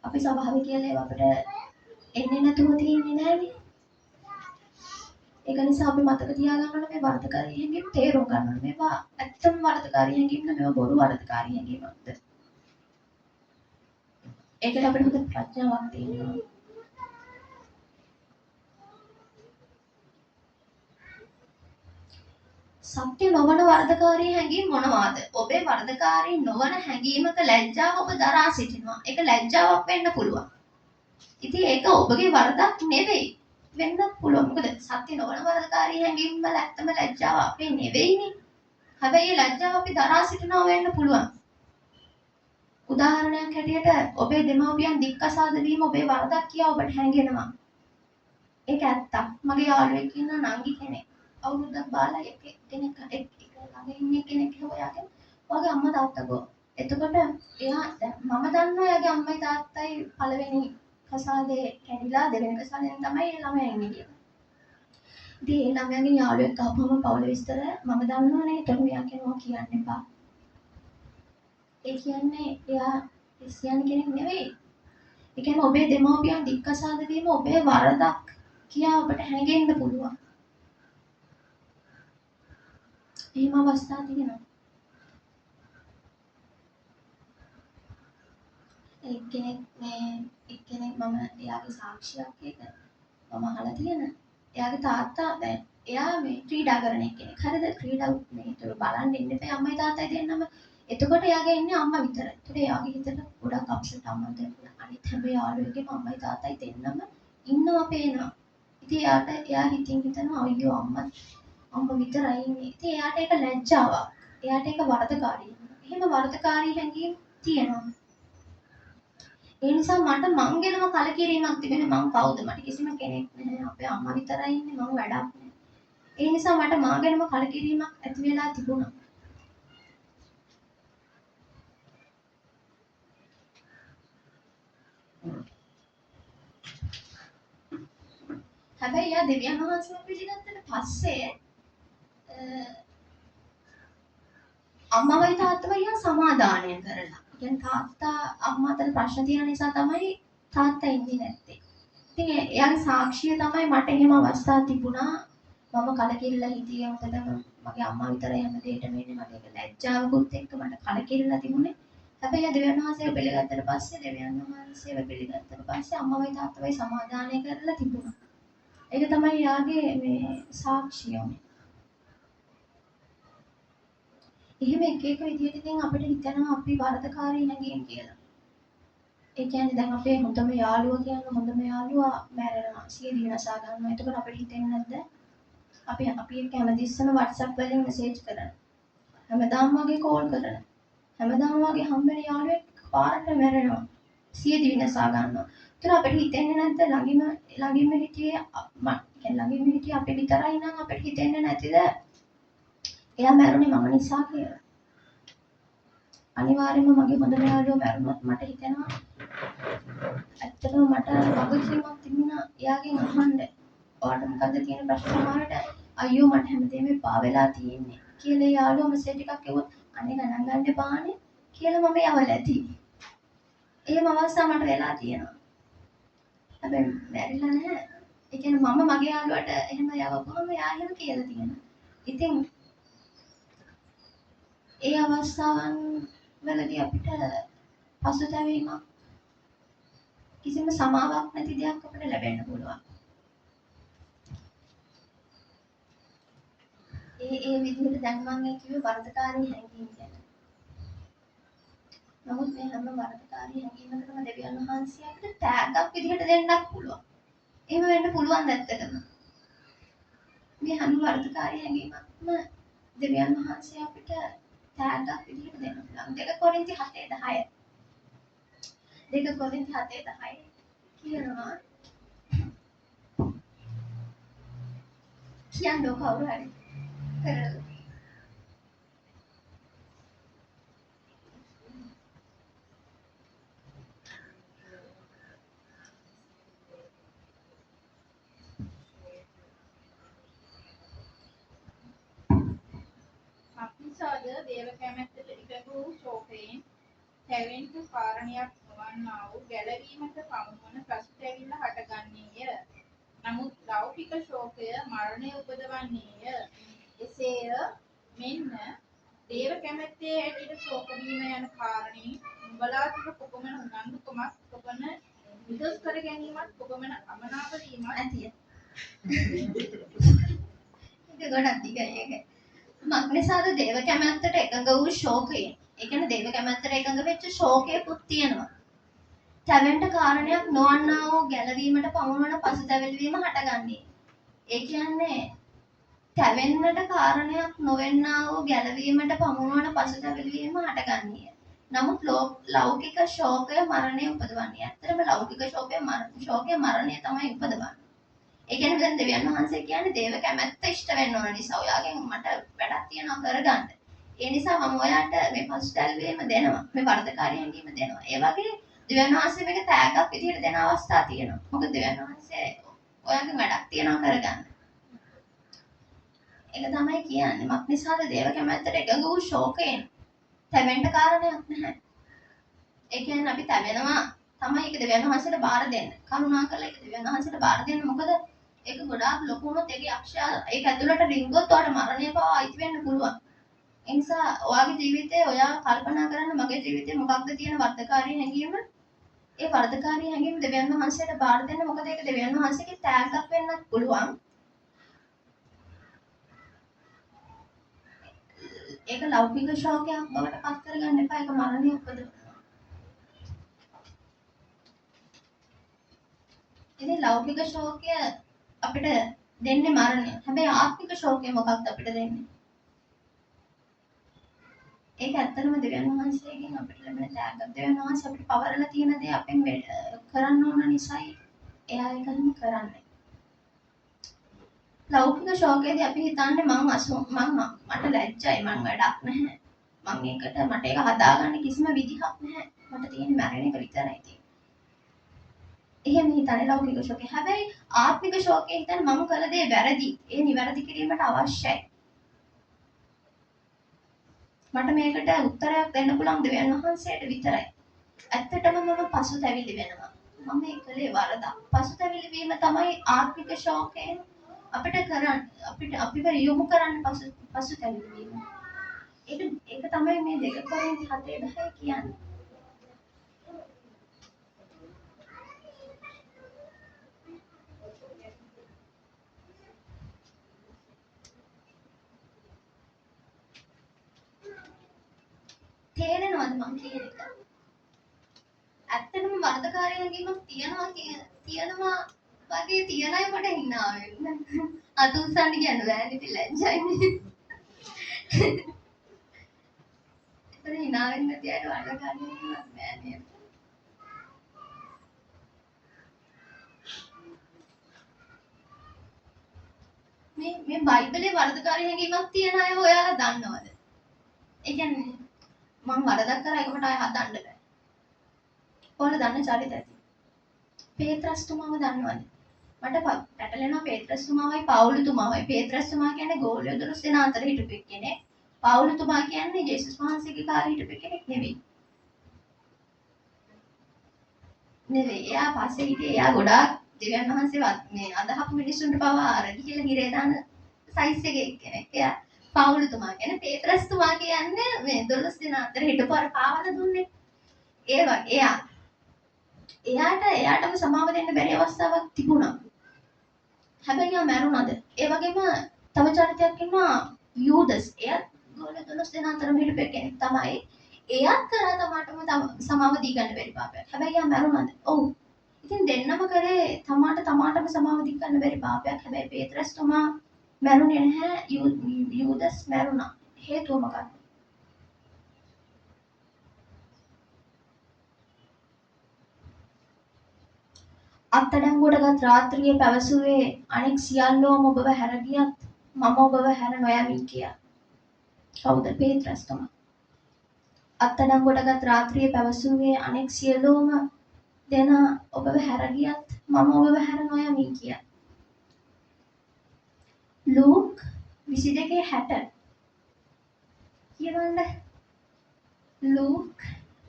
අපි ස්වභාවික කියලා ඒවා අපිට එන්නේ නැතුව තියෙන්නේ නැහැනේ. ඒක නිසා අපි මතක තියාගන්න ඕනේ මේ වර්ධකාරී හැඟීම් තේරුම් ගන්න ඕනේ. මේවා ඇත්තම වර්ධකාරී හැඟීම්ද මේවා බොරු වර්ධකාරී හැඟීම්ද? ඒකට අපිට හොඳ ප්‍රඥාවක් තියෙනවා. සත්‍ය නොවන වර්ධකාරී හැඟීම් මොනවාද? ඔබේ වර්ධකාරී නොවන හැඟීමක ලැජ්ජාව ඔබ දරා සිටිනවා. ඒක ලැජ්ජාවක් වෙන්න පුළුවන්. ඉතින් ඒක ඔබගේ වරදක් නෙවෙයි. වෙන්න පුළුවන්. මොකද සත්‍ය නොවන වර්ධකාරී හැඟීම් වල ඇත්තම ලැජ්ජාව අපේ නෙවෙයිනේ. හැබැයි ඒ ලැජ්ජාව අපි දරා සිටිනවා වෙන්න පුළුවන්. උදාහරණයක් හැටියට ඔබේ දෙමව්පියන් දික්කසාද වීම ඔබේ වරදක් කියලා ඔබට හැඟෙනවා. ඒක ඇත්තක්. මගේ යාළුවෙක් ඉන්න නංගි කෙනෙක්. අවුරුද්දක් බාලා කෙනෙක් ළඟ ඉන්න කෙනෙක් හොයාගෙන ඔයාගේ අම්මා තාත්තා ගෝ. එතකොට එයා මම දන්නවා එයාගේ අම්මයි තාත්තයි පළවෙනි කසාදේ කැඩිලා දෙවෙනි කසාදෙන් තමයි ඒ ළමයා ඉන්නේ කියලා. ඉතින් ඒ ළමයාගේ යාළුවෙක් ආපුවම පවුල විස්තර මම දන්නවනේ. එතකොට මෙයා කියනවා කියන්න එපා. ඒ කියන්නේ එයා ක්‍රිස්තියානි කෙනෙක් නෙවෙයි. ඒ කියන්නේ ඔබේ දෙමව්පියන් දික්කසාද වීම ඔබේ වරදක් කියලා ඔබට හැඟෙන්න පුළුවන්. එහෙම අවස්ථා තියෙනවා. එක්කෙනෙක් මම එයාගේ සාක්ෂියක් එක මම අහලා තියෙන. එයාගේ තාත්තා දැන් එයා මේ ක්‍රීඩා කරන කෙනෙක්. හරිද? ක්‍රීඩා මේ ඒතර බලන් ඉන්න එපා අම්මයි තාත්තයි දෙන්නම. එතකොට එයාගේ ඉන්නේ අම්මා විතරයි. ඒතර එයාගේ හිතට ගොඩක් අප්සෙට් අම්මා දෙන්න. අනිත් හැම යාළුවෙක්ගේම අම්මයි තාත්තයි දෙන්නම ඉන්නවා පේනවා. ඉතින් එයා හිතනවා අයියෝ අම්මා විතරයි ඉන්නේ. ඉතින් එයාට ඒක ලැජ්ජාවක්. එයාට ඒක වරදකාරී. එහෙම වරදකාරී හැඟීම් තියෙනවා. ඒ නිසා මට මං ගැනම කලකිරීමක් තිබෙන්නේ මං කවුද මට කිසිම කෙනෙක් නැහැ අපේ අම්මා විතරයි ඉන්නේ මං වැඩක් නැහැ. ඒ නිසා මට මා ගැනම කලකිරීමක් ඇති වෙලා තිබුණා. හැබැයි යා දෙවියන් වහන්සේව පිළිගත්තට පස්සේ අම්මවයි තාත්තවයි යා සමාදානය කරලා. කියන්නේ තාත්තා අම්මා අතර ප්‍රශ්න තියෙන නිසා තමයි තාත්තා ඉන්නේ නැත්තේ. ඉතින් එයාගේ සාක්ෂිය තමයි මට එහෙම අවස්ථා තිබුණා. මම කලකිරිලා හිටියේ මොකද මගේ අම්මා විතරයි හැම දෙයකම ඉන්නේ. මට ඒක ලැජ්ජාවකුත් එක්ක මට කලකිරිලා තිබුණේ. හැබැයි දෙවියන් වහන්සේව පිළිගත්තට පස්සේ අම්මවයි තාත්තවයි සමාදානය කරලා තිබුණා. ඒක තමයි යාගේ මේ සාක්ෂිය. එහෙම එක විදිහට ඉතින් අපිට හිතෙනවා අපි වරදකාරී හැඟීම් කියලා. ඒ කියන්නේ දැන් අපේ හොඳම යාළුවා මැරෙනවා. සියදි විනාශ ගන්නවා. එතකොට අපිට හිතෙන්නේ නැද්ද? අපි එක්ක හැමතිස්සෙම WhatsApp වලින් මැසේජ් කරන. හැමදාම වගේ කෝල් කරන. හැමදාම වගේ හම්බෙන යාළුවෙක් පාරට මැරෙනවා. සියදි විනාශ ගන්නවා. ඒතර අපිට හිතෙන්නේ නැද්ද ළඟින්ම හිටියේ අපි විතරයි නම් අපිට හිතෙන්නේ නැතිද? එයා මැරුණේ මම නිසා කියලා. අනිවාර්යයෙන්ම මගේ හොඳම යාළුවා මැරුණොත් මට හිතෙනවා ඇත්තටම මට වගකීමක් තිබුණා එයාගෙන් අහන්න. ඔයාලට මොකද්ද තියෙන ප්‍රශ්න සමහරට අයියෝ මට හැමදේම එපා වෙලා තියෙන්නේ කියලා යාළුවා මෙසේජ් එකක් එවුවොත් අනේ ගණන් ගන්න එපානේ කියලා මම යවල ඇති. එහෙම අවස්ථා මට වෙලා තියෙනවා. හැබැයි බැරිලා නැහැ. ඒ කියන්නේ මම මගේ යාළුවට එහෙම යවපුවම එයා එහෙම කියලා තියෙනවා. ඉතින් ඒ අවස්ථාවන් වලදී අපිට පසුතැවීමක් කිසිම සමාවක් නැති දෙයක් අපිට ලැබෙන්න පුළුවන්. ඒ විදිහට දැන් මම කිව්වේ වර්ධකාරී හැඟීම් ගැන. නමුත් මේ හැම වර්ධකාරී හැඟීමකටම දෙවියන් වහන්සේ අපිට ටැග්ක් විදිහට දෙන්නත් පුළුවන්. එහෙම වෙන්න පුළුවන් ඇත්තටම. මේ හැම වර්ධකාරී හැඟීමක්ම දෙවියන් වහන්සේ අපිට ටැග්ක් විදිහට දෙන්න පුළුවන්. 2 කොරින්ති 7:10. 2 කොරින්ති 7:10 කියනවා කියන්නෝ කවුරු හරි කරලා මක්නිසාද දේව කැමැත්තට එකඟ වූ ශෝකයෙන් තැවෙන්ට කාරණයක් නොවන්නා වූ ගැලවීමට පමුණුවන පසුතැවිල්ල හටගන්නේය. නමුත් ලෞකික ශෝකය මරණය උපදවන්නේය. එසේය මෙන්න දේව කැමැත්තේ හැටියට ශෝක වීම යන කාරණේ නුඹලා තුළ කොපමණ උනන්දුකමක් කොපමණ විදොස් කර ගැනීමක් කොපමණ අමනාප වීමක් ඇතිය. ඒක ගොඩක් දිගයි ඒක. මක්නිසාද දේව කැමැත්තට එකඟ වූ ශෝකයෙන්. ඒ කියන්නේ දේව කැමැත්තට එකඟ වෙච්ච ශෝකයකුත් තියෙනවා. තැවෙන්ට කාරණයක් නොවන්නා වූ ගැලවීමට පමුණවන පසුතැවිලි වීම හටගන්නේ. ඒ කියන්නේ තැවෙන්නට කාරණයක් නොවෙන්නා වූ ගැලවීමට පමුණවන පසුතැවිලි වීම හටගන්නේ. නමුත් ලෞකික ශෝකය මරණය උපදවන්නේ. ඇත්තටම ලෞකික ශෝකය මරණය තමයි උපදවන්නේ. ඒ කියන්නේ දැන් දෙවියන් වහන්සේ කියන්නේ දේව කැමැත්ත ඉෂ්ට වෙන්න ඕන නිසා ඔයාගෙන් මට වැඩක් තියෙනවා කරගන්න. ඒ නිසා මම ඔයාට මේ පසුතැවිලි වීම දෙනවා. මේ වර්ධකාරී හැඟීම දෙනවා. ඒ වගේ දෙවියන් වහන්සේ මේක තෑග්ගක් විදිහට දෙන අවස්ථා තියෙනවා. මොකද දෙවියන් වහන්සේ ඔයාගෙන් වැඩක් තියෙනවා කරගන්න. ඒක තමයි කියන්නේ. මක්නිසාද දේව කැමැත්තට එකඟ වූ ශෝකයෙන් තැවෙන්න කාරණයක් නැහැ. ඒ කියන්නේ අපි තැවෙනවා තමයි ඒක දෙවියන් වහන්සේට බාර දෙන්න. කරුණාකරලා ඒක දෙවියන් වහන්සේට බාර දෙන්න. මොකද ඒක ගොඩාක් ලොකු වුණොත් ඒකේ අක්ෂය ඒක ඇතුළට රිංගුවොත් ඔයාලට මරණය පවා අයිති වෙන්න පුළුවන්. ඒ නිසා ඔයාගේ ජීවිතේ ඔයා කල්පනා කරන්න මගේ ජීවිතේ මොකක්ද තියෙන වර්ධකාරී හැඟීම? ඒ වර්ධකාරී හැඟීම දෙවියන් වහන්සේට බාර දෙන්න. මොකද ඒක දෙවියන් වහන්සේගේ තෑග්ගක් වෙන්නත් පුළුවන්. ඒක ලෞකික ශෝකයක් බවට පත් කරගන්න එපා. ඒක මරණය උපදවනවා. ඉතින් ලෞකික ශෝකය අපිට දෙන්නේ මරණය. හැබැයි ආත්මික ශෝකය මොකක්ද අපිට දෙන්නේ? ඒක ඇත්තටම දෙවියන් වහන්සේගෙන් අපිට ලැබෙන ත්‍යාගයක්. දෙවියන් වහන්සේ අපිට පවරලා තියෙන දේ අපෙන් කරන්න ඕන නිසායි එයා ඒකම කරන්නේ. ලෞකික ශෝකයේදී අපි හිතන්නේ මට ලැජ්ජයි මං වැඩක් නැහැ. මං මට ඒක හදාගන්න කිසිම විදිහක් නැහැ. මට තියෙන්නේ මැරෙන එක විතරයි තියෙන්නේ. එහෙම හිතන්නේ ලෞකික ශෝකේ. හැබැයි ආත්මික ශෝකේ හිතන්නේ මම කළ දේ වැරදි. ඒ නිවැරදි කිරීමට අවශ්‍යයි. මට මේකට උත්තරයක් දෙන්න පුළුවන් දෙවියන් වහන්සේට විතරයි. ඇත්තටම මම පසුතැවිලි වෙනවා. මම මේ කලේ වරදක්. පසුතැවිලි වීම තමයි ආත්මික ශෝකයෙන් අපිව යොමු කරන්න පසුතැවිලි වීම. ඒක තමයි මේ 2 කොරින්ති 7:10 කියන්නේ. තේරෙනවද මම කියන එක? ඇත්තටම වර්ධකාරී හැඟීමක් තියෙනවා වගේ තියන අය මට hina වෙන්න. අත උස්සන්න කියන්න බෑනේ ඉතින් ලැජ්ජයි. ඒතර hina වෙන්න තියන වර්ධකාරී හැඟීමක් නෑ නේද? මේ බයිබලේ වර්ධකාරී හැඟීමක් තියන අය ඔයාලා දන්නවද? ඒ කියන්නේ මම වරදක් කරා ඒක මට ආය හදන්න බෑ. ඔයාලා දන්න චරිත ඇති. පේත්‍රස්තුමාව දන්නවද? මට පැටලෙනවා පේත්‍රස්තුමාවයි පවුලුතුමාවයි. පේත්‍රස්තුමා කියන්නේ ගෝලියෝ 12 දෙනා අතර හිටපු කෙනෙක්. පවුලුතුමා කියන්නේ ජේසුස් වහන්සේගේ කාලේ හිටපු කෙනෙක් නෙවෙයි. එයා පස්සේ හිටියේ එයා ගොඩාක් දෙවියන් වහන්සේවත් මේ අදහපු මිනිස්සුන්ට පවා අරදි කියලා හිරේ දාන සයිස් එකේ කෙනෙක්. එයා පවුලුතුමා කියන්නේ පේත්‍රස්තුමා කියන්නේ මේ 12 දෙනා අතර හිටපු අර පාවල දුන්නේ. එයාටම සමාව දෙන්න බැරි අවස්ථාවක් තිබුණා. හැබැයි එයා මැරුණාද? ඒ වගේම තව චරිතයක් ඉන්නවා යූදස්. එයා ගෝල 12 දෙනා අතරම හිටපු කෙනෙක් තමයි. එයාත් කරා තමාටම සමාව දී ගන්න බැරි පාපයක්. හැබැයි එයා මැරුණාද? ඔව්. ඉතින් දෙන්නම කරේ තමාටම සමාව දී ගන්න බැරි පාපයක්. හැබැයි පේත්‍රස්තුමා මැරුණේ නැහැ. යූදස් මැරුණා. හේතුව මොකක්ද? අත්අඩංගුවටගත් රාත්‍රියේ පැවසුවේ අනෙක් සියල්ලෝම ඔබව හැර ගියත් මම ඔබව හැර නොයමි කියා. කවුද? පේත්‍රස්තුමා. අත්අඩංගුවටගත් රාත්‍රියේ පැවසුවේ අනෙක් සියලෝම දෙනා ඔබව හැර ගියත් මම ඔබව හැර නොයමි කියා. ලූක් 22:60 කියවන්න. ලූක්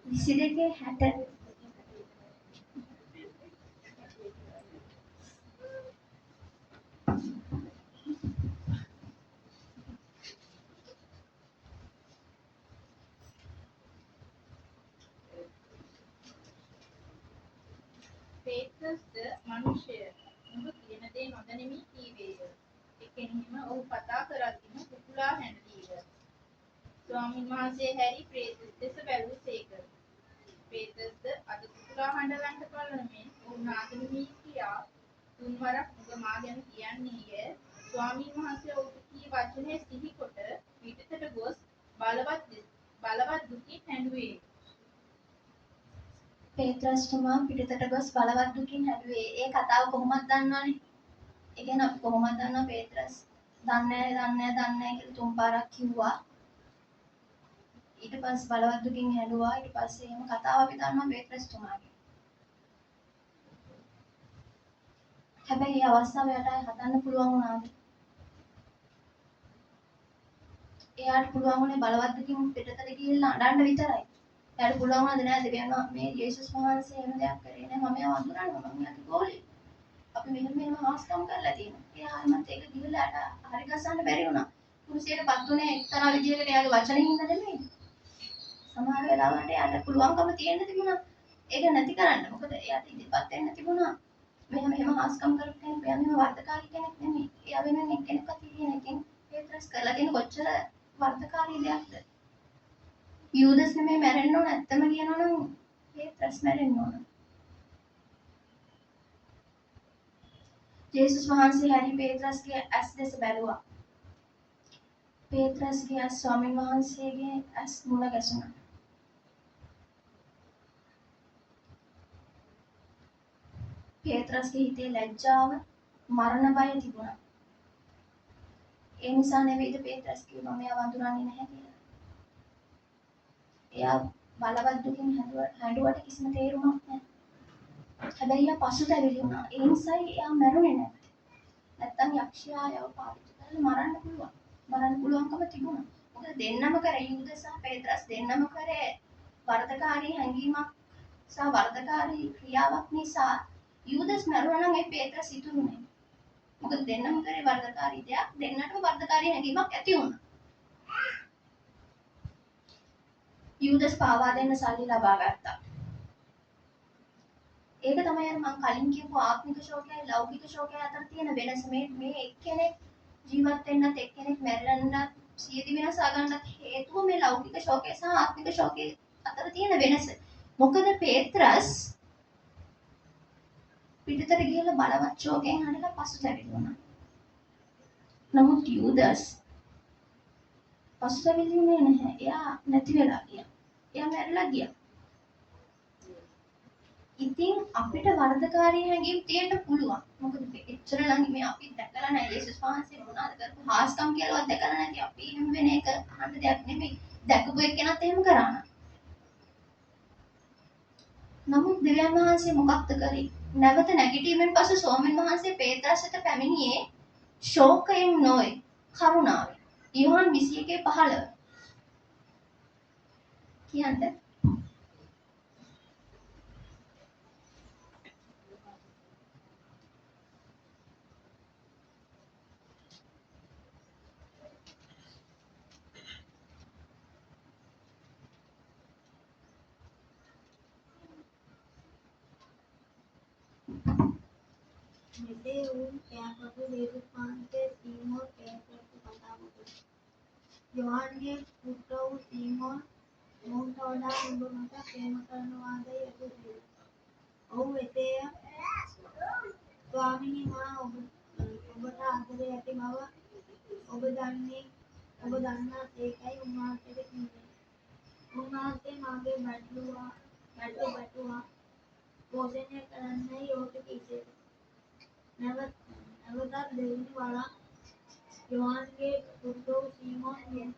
22:60 පේත්‍රස්ද මිනිසය නුඹ කියන දේ නොදැනෙමි කීවේය. එකෙනෙහිම ඔහු කතා කරද්දීම කුකුලා හැඬීය. ස්වාමීන් වහන්සේ හැරි පේත්‍රස් දෙස බැලූසේක. පේත්‍රස්ද අද කුකුලා හඬවන්නට බලමින් ඔහු නාදෙමි කියා තුන්වරක් නුඹ මා ගැන කියන්නේය. ස්වාමීන් වහන්සේ ඔහුට කී වචනය සිහිකොට පිටතට ගොස් බලවත් දුකින් හැඬුවේ. පේත්‍රස්තුමා පිටතට ගොස් බලවත් දුකින් හැඬුවේ. ඒ කතාව කොහොමද දන්නවනේ? ඒ කියන්නේ අපි කොහොමද දන්නවා පේත්‍රස් දන්නේ කියලා තුන් පාරක් කිව්වා. ඊට පස්සේ බලවත් දුකින් හැඬුවා. ඊට පස්සේ එහෙම කතාව අපි දන්නවා පේත්‍රස්තුමාගේ. හැබැයි මේ අවස්ථාව යට හදන්න පුළුවන් වුණාද? එයාට පුළුවන් වුණේ බලවත් දුකින් පිටතට ගිහිල්ලා අඬන්න විතරයි. එයාට පුළුවන් වුණාද නෑ දෙවියන් මේ යේසුස් වහන්සේ එහෙම දෙයක් කරේ නෑ. මම එයාව අඳුරනවා. මම එයාගේ ගෝලෙ. අපි මෙහෙම හාස්කම් කරලා තියෙනවා. එයාමත් ඒක ගිහලා හරි ගස්සන්න බැරි වුණා. කුරුසියටපත් උනේ එක්තරා විදියකට එයාගේ වචනේ හින්දා නෙමෙයි. සමහර වෙලාවට එයාට පුළුවන්කම තියෙන්න තිබුණා. ඒක නැති කරන්න. මොකද එයාට ඉදිරිපත් වෙන්න තිබුණා. මෙහෙම හාස්කම් කරපු කෙනෙක් එයා මෙහෙම වර්ධකාරී කෙනෙක් නෙමෙයි. එයා වෙනුවෙන් එක්කෙනෙක්වත් කියන එකෙන් පේත්‍රස් කරලා තියෙන කොච්චර වර්ධකාරී දෙයක්ද? යූදස් නෙමෙයි මැරෙන්න ඕන. ඇත්තම කියනවනම් පේත්‍රස් මැරෙන්න ඕන. ජේසුස් වහන්සේ හැරි පේත්‍රස්ගේ ඇස් දෙස බැලුවා. පේත්‍රස්ගේ ඇස් ස්වාමීන් වහන්සේගේ ඇස් මුණ ගැසුණා. පේත්‍රස්ගේ හිතේ ලැජ්ජාව, මරණ බය තිබුණා. ඒ නිසා නෙවෙයිද පේත්‍රස් කිව්වා මෙයා වඳුරන්නේ නැහැ කියලා. එයා බලවත් දුකින් හැඬුවට කිසිම තේරුමක් නැහැ. හැබැයි එයා පසුතැවිලි වුණා. ඒ නිසා එයා මැරුණේ නැහැ. නැත්තම් යක්ෂයා යව පාවිච්චි කරලා මරන්න පුළුවන්. මරන්න පුළුවන්කම තිබුණා. මොකද දෙන්නම කරේ යූදස් සහ පේත්‍රස් දෙන්නම කරේ වර්ධකාරී හැඟීමක් සහ වර්ධකාරී ක්‍රියාවක් නිසා යූදස් මැරුණා නම් ඒ පේත්‍රස් ඉතුරුනේ. මොකද දෙන්නම කරේ වර්ධකාරී දෙයක්. දෙන්නටම වර්ධකාරී හැඟීමක් ඇති වුණා. යූදස් පාවා දෙන්න සල්ලි ලබා ගත්තා. ඒක තමයි අර මම කලින් කියපු ආත්මික ශෝකයයි ලෞකික ශෝකයයි අතර තියෙන වෙනස. මේ එක්කෙනෙක් ජීවත් වෙන්නත් එක්කෙනෙක් මැරෙන්නත් සියදි විනාශ ගන්නත් හේතුව මේ ලෞකික ශෝකය සහ ආත්මික ශෝකය අතර තියෙන වෙනස. මොකද පේත්‍රස් පිටතට ගිහලා බලවත් ශෝකයෙන් හඬලා පසුතැවිලි වුණා. නමුත් යූදස් පසුතැවිලි වුණේ නැහැ. එයා නැති වෙලා ගියා. එයා මැරිලා ගියා. ඉතින් අපිට වර්ධකාරී හැඟීම් තියෙන්න පුළුවන්. මොකද එච්චර ළඟ මේ අපි දැකලා නැහැ යේසුස් වහන්සේ මොනවාද කරපු හාස්කම් කියලාවත් දැකලා නැති අපි එහෙම වෙන එක අහන්න දෙයක් නෙමෙයි. දැකපු එක්කෙනත් එහෙම කරා නමුත් දෙවියන් වහන්සේ මොකක්ද කරේ? නැවත නැගිටීමෙන් පසු ස්වාමීන් වහන්සේ පේත්‍රස්ට පැමිණියේ ශෝකයෙන් නොවේ කරුණාවෙන්. යොහන් 21:15 කියන්න. මෙසේ වුන් කෑපපු යේසුස් වහන්සේ සීමෝන් පේත්‍රස්ට කතා කළා. යොහන්ගේ පුත්‍ර වූ සීමෝන් මොහුට වඩා නුඹ මට ප්‍රේම කරනවාදයි ඇසුරේ. ඔහු එසේය. ස්වාමීනි මා ඔබට ආදරේ ඇති බව ඔබ දන්නා සේකයි උන්වහන්සේට කීවේ. උන්වහන්සේ මාගේ බැටළුවා පෝෂණය කරන්නයි ඔහුට කීසේක. නැවතත් දෙවෙනි වරක් යොහන්ගේ පුත්‍ර වූ සීමෝන්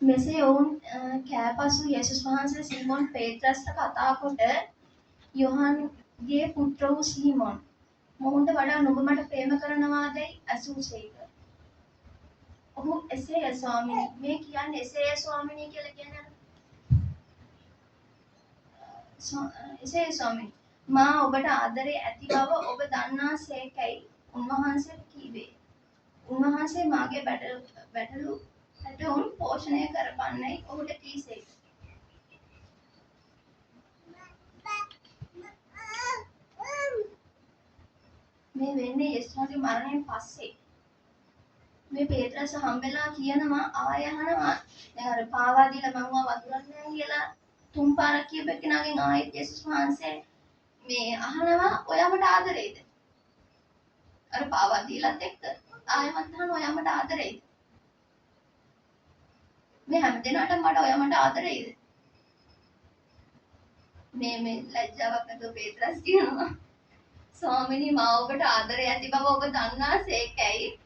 මෙසේ ඔවුන් කෑපසු යේසුස් වහන්සේ සීමෝන් පේත්‍රස්ට කතා කොට යොහන්ගේ පුත්‍ර වූ සීමෝන් මොහුට වඩා නුඹ මට ප්‍රේම කරනවාදයි ඇසූසේක. ඔහු එසේය ස්වාමීනි. මේ කියන්නේ එසේය ස්වාමීනි කියලා කියන්නේ එසේය ස්වාමීනි. මා ඔබට ආදරේ ඇති බව ඔබ දන්නා සේකයි උන්වහන්සේට කීවේ. උන්වහන්සේ මාගේ බැටළුන් පෝෂණය කරපන්නයි ඔහුට කීසේක. මේ වෙන්නේ යේසුස්ගේ මරණයෙන් පස්සේ. මේ පේත්‍රස් හම්බෙලා කියනවා ආය අහනවා දැන් අර පාවා දීලා මම වතුරන්නේ කියලා තුන් පාරක් කියපු කෙනාගෙන් ආයෙත් යේසුස් වහන්සේ මේ අහනවා ඔයා මට ආදරේද? අර පාවා දීලත් එක්ක ආයෙමත් අහනවා ඔයා මට ආදරේද? මේ හැමදෙනාටම ඔයා මට ආදරේද? මේ ලැජ්ජාවක් නැතුව පේත්‍රස් කියනවා ස්වාමීනි මා ඔබට ආදරේ ඇති බව ඔබ දන්නා සේකයි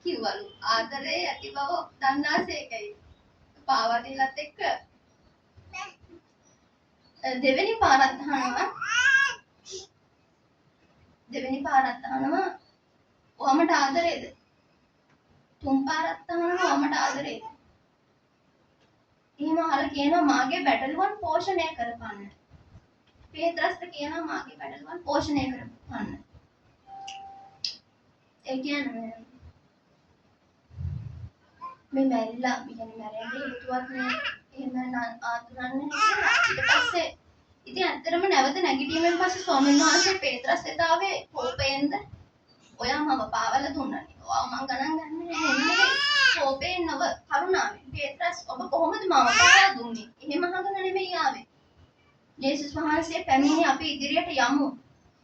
කිව්වලු. ආදරේ ඇති බව දන්නා සේකයි. පාවා දීලත් එක්ක දෙවෙනි පාරත් අහනවා ඔයා මට ආදරේද? තුන් පාරත් අහනවා ඔයා මට ආදරේද? එහෙම අහලා කියනවා මාගේ බැටළුවන් පෝෂණය කරපන්න. පේත්‍රස්ට කියනවා මාගේ බැටළුවන් පෝෂණය කරපන්න. ඒ කියන්නේ මේ මැරිලා කියන්නේ මැරෙන්න හේතුවක් නේ. එහෙම ආතුරන්නේ නැහැ. ඊට පස්සේ ඉතින් ඇත්තටම නැවත නැගිටීමෙන් පස්සේ ස්වාමීන් වහන්සේ පේත්‍රස් එතාවේ කෝපයෙන්ද ඔයා මම පාවල දුන්නනේ. ඔයා මං ගණන් ගන්නේ නැහැ. කෝපයෙන් නොව කරුණාවෙන්. පේත්‍රස් ඔබ කොහොමද මම පාවල දුන්නේ? එහෙම අහගෙන නෙමෙයි ආවේ. යේසුස් වහන්සේ පැමිණි අපි ඉදිරියට යමු.